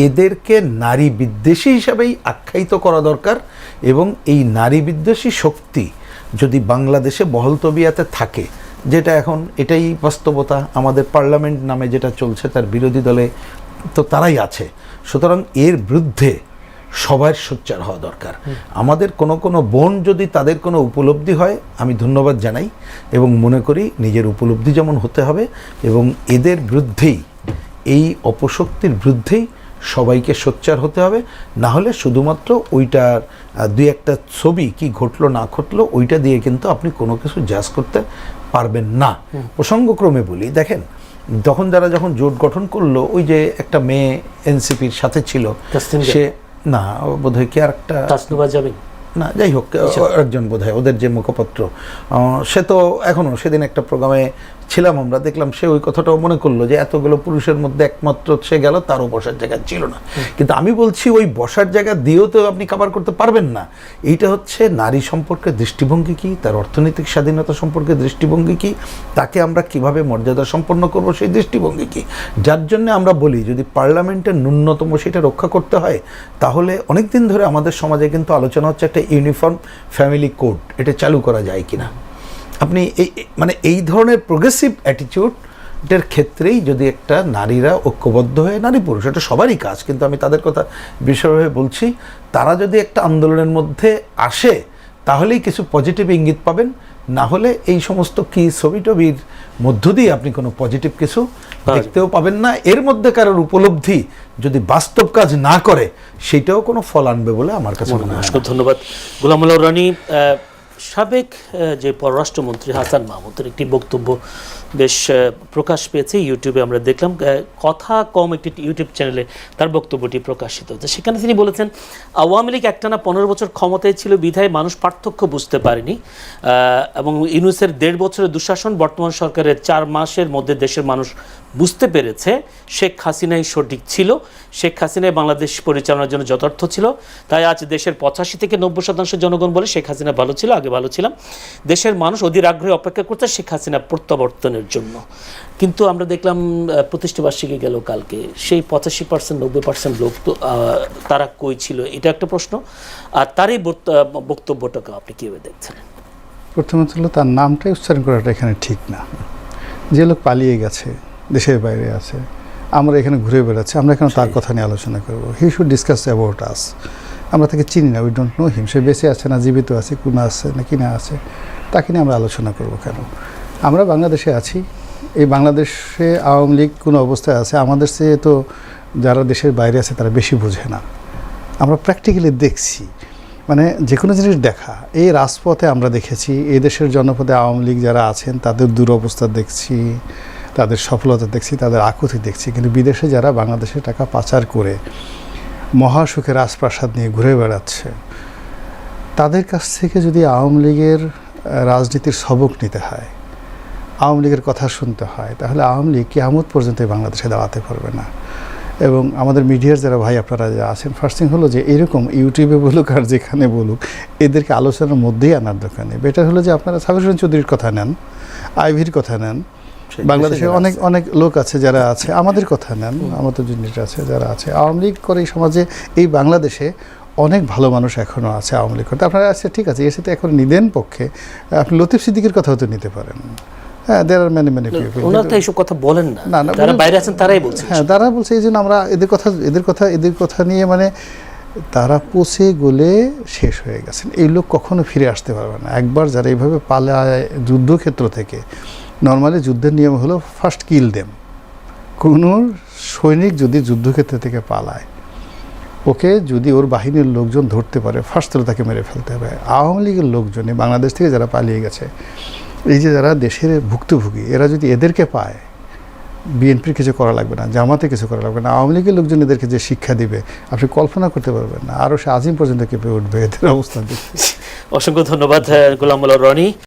এদেরকে নারী বিদ্বেষী হিসাবেই আখ্যায়িত করা দরকার। এবং এই নারী বিদ্বেষী শক্তি যদি বাংলাদেশে বহল তবিয়াতে থাকে, যেটা এখন এটাই বাস্তবতা, আমাদের পার্লামেন্ট নামে যেটা চলছে তার বিরোধী দলে তো তারাই আছে। সুতরাং এর বিরুদ্ধে সবার সোচ্চার হওয়া দরকার। আমাদের কোনো বোন যদি তাদের কোনো উপলব্ধি হয়, আমি ধন্যবাদ জানাই এবং মনে করি নিজের উপলব্ধি যেমন হতে হবে, এবং এদের বিরুদ্ধেই, এই অপশক্তির বিরুদ্ধেই সবাইকে সোচ্চার হতে হবে। না হলে শুধুমাত্র ওইটার দুই একটা ছবি কি ঘটলো না ঘটলো ওইটা দিয়ে কিন্তু আপনি কোনো কিছু জাজ করতে পারবেন না। প্রসঙ্গক্রমে বলি, দেখেন যখন জোট গঠন করলো, ওই যে একটা মেয়ে এনসিপির সাথে ছিল, সে না বোধহয় কি আর একটা না, যাই হোক একজন বোধহয় ওদের যে মুখপাত্র, সে তো এখনও, সেদিন একটা প্রোগ্রামে ছিলাম আমরা, দেখলাম সে ওই কথাটাও মনে করলো যে এতগুলো পুরুষের মধ্যে একমাত্র সে গেল, তারও বসার জায়গা ছিল না। কিন্তু আমি বলছি ওই বসার জায়গা দিয়েও তো আপনি কভার করতে পারবেন না। এইটা হচ্ছে নারী সম্পর্কে দৃষ্টিভঙ্গি কী, তার অর্থনৈতিক স্বাধীনতা সম্পর্কে দৃষ্টিভঙ্গি কী, তাকে আমরা কিভাবে মর্যাদা সম্পন্ন করব সেই দৃষ্টিভঙ্গি কী। যার জন্য আমরা বলি যদি পার্লামেন্টের ন্যূনতম সেটা রক্ষা করতে হয়, তাহলে অনেক দিন ধরে আমাদের সমাজে কিন্তু আলোচনা হচ্ছে একটা ইউনিফর্ম ফ্যামিলি কোড, এটা চালু করা যায় কিনা। আপনি এই ধরনের প্রোগ্রেসিভ অ্যাটিটিউড এটার ক্ষেত্রেই যদি একটা নারীরা ঐক্যবদ্ধ হয়ে, নারী পুরুষ এটা সবারই কাজ, কিন্তু আমি তাদের কথা বিশেষভাবে বলছি, তারা যদি একটা আন্দোলনের মধ্যে আসে তাহলেই কিছু পজিটিভ ইঙ্গিত পাবেন, না হলে এই সমস্ত কি ছবি টবির মধ্য দিয়ে আপনি কোনো পজিটিভ কিছু দেখতেও পাবেন না। এর মধ্যে কারোর উপলব্ধি যদি বাস্তব কাজ না করে সেটাও কোনো ফল আনবে বলে আমার কাছে মনে হয় না। ধন্যবাদ। গোলাম মাওলা রনি, সাবেক যে পররাষ্ট্রমন্ত্রী হাসান মাহমুদের একটি বক্তব্য বেশ প্রকাশ পেয়েছে ইউটিউবে, আমরা দেখলাম কথা কম একটি ইউটিউব চ্যানেলে তার বক্তব্যটি প্রকাশিত হচ্ছে। সেখানে তিনি বলেছেন আওয়ামী লীগ একটানা 15 বছর ক্ষমতায় ছিল বিধায় মানুষ পার্থক্য বুঝতে পারেনি, এবং ইউনূসের 1.5 বছরের দুঃশাসন বর্তমান সরকারের 4 মাসের মধ্যে দেশের মানুষ বুঝতে পেরেছে শেখ হাসিনাই সঠিক ছিল, শেখ হাসিনাই বাংলাদেশ পরিচালনার জন্য যথার্থ ছিল। তাই আজ দেশের 85 থেকে 90% জনগণ বলে শেখ হাসিনা ভালো ছিল, আগে ভালো ছিলাম। দেশের মানুষ অধীর আগ্রহে অপেক্ষা করছে শেখ হাসিনা প্রত্যাবর্তনের জন্য। কিন্তু আমরা দেখলাম প্রতিষ্ঠাবার্ষিকী গেল কালকে, সেই 85% 90% লোক তো তারা কই ছিল, এটা একটা প্রশ্ন। আর তারই বক্তব্যটাকে আপনি কীভাবে দেখছেন? প্রথমত হলো তার নামটাই উচ্চারণ করাটা এখানে ঠিক না। যে লোক পালিয়ে গেছে, দেশের বাইরে আছে, আমরা এখানে ঘুরে বেড়াচ্ছি, আমরা এখানে তার কথা নিয়ে আলোচনা করবো। He should discuss about us. আমরা তাকে চিনি না, উই ডোন্ট নো হিম। সে বেঁচে আছে না জীবিত আছে, কোন আছে না কিনা আছে, তাকে নিয়ে আমরা আলোচনা করবো কেন? আমরা বাংলাদেশে আছি, এই বাংলাদেশে আওয়ামী লীগ কোনো অবস্থায় আছে, আমাদের চেয়ে তো যারা দেশের বাইরে আছে তারা বেশি বোঝে না। আমরা প্র্যাকটিক্যালি দেখছি, মানে যে কোনো জিনিস দেখা, এই রাজপথে আমরা দেখেছি, এই দেশের জনপদে আওয়ামী লীগ যারা আছেন তাদের দুরবস্থা দেখছি, তাদের সফলতা দেখছি, তাদের আকুতি দেখছি। কিন্তু বিদেশে যারা বাংলাদেশে টাকা পাচার করে মহাসুখে রাজপ্রাসাদ নিয়ে ঘুরে বেড়াচ্ছে, তাদের কাছ থেকে যদি আওয়ামী লীগের রাজনীতির সবক নিতে হয়, আওয়ামী লীগের কথা শুনতে হয়, তাহলে আওয়ামী লীগ কিয়ামত পর্যন্ত বাংলাদেশে দাঁড়াতে পারবে না। এবং আমাদের মিডিয়ার যারা ভাই আপনারা যা আছেন, ফার্স্ট থিং হলো যে এরকম ইউটিউবে বলুক আর যেখানে বলুক, এদেরকে আলোচনার মধ্যেই আনার দরকার নেই। বেটার হলো যে আপনারা সাবির হোসেন চৌধুরীর কথা নেন, আইভির কথা নেন, বাংলাদেশে অনেক অনেক লোক আছে যারা আছে, আমাদের কথা নেন, আমাদের জিনিস আছে যারা আছে। আওয়ামী লীগ করে এই সমাজে, এই বাংলাদেশে অনেক ভালো মানুষ এখনও আছে আওয়ামী লীগ করতে। আপনারা আছে ঠিক আছে, এর সাথে এখন নিদেন পক্ষে আপনি লতিফ সিদ্দিকের কথাও তো নিতে পারেন। হ্যাঁ, দেয়ার আর মেনি পিপল। ওনারা তো এইসব কথা বলেন না, যারা বাইরে আছেন তারাই বলছেন। হ্যাঁ, তারা বলছে। এই জন্য আমরা এদের কথা নিয়ে, মানে তারা পচে গলে শেষ হয়ে গেছেন। এই লোক কখনো ফিরে আসতে পারবে না। একবার যারা এইভাবে পালায় যুদ্ধক্ষেত্র থেকে, নর্মালি যুদ্ধের নিয়ম হলো ফার্স্ট কিল দেম। কোনো সৈনিক যদি যুদ্ধক্ষেত্র থেকে পালায়, ওকে যদি ওর বাহিনীর লোকজন ধরতে পারে, ফার্স্ট হলো তাকে মেরে ফেলতে হবে। আওয়ামী লীগের লোকজনে বাংলাদেশ থেকে যারা পালিয়ে গেছে, এই যে যারা দেশের ভুক্তভোগী, এরা যদি এদেরকে পায়, বিএনপির কিছু করা লাগবে না, জামাতে কিছু করা লাগবে না, আওয়ামী লীগের লোকজন এদেরকে যে শিক্ষা দিবে আপনি কল্পনা করতে পারবেন না। আরও সে আজিম পর্যন্ত কেঁপে উঠবে এদের অবস্থা দেখে। অসংখ্য ধন্যবাদ গোলাম মাওলা রনি।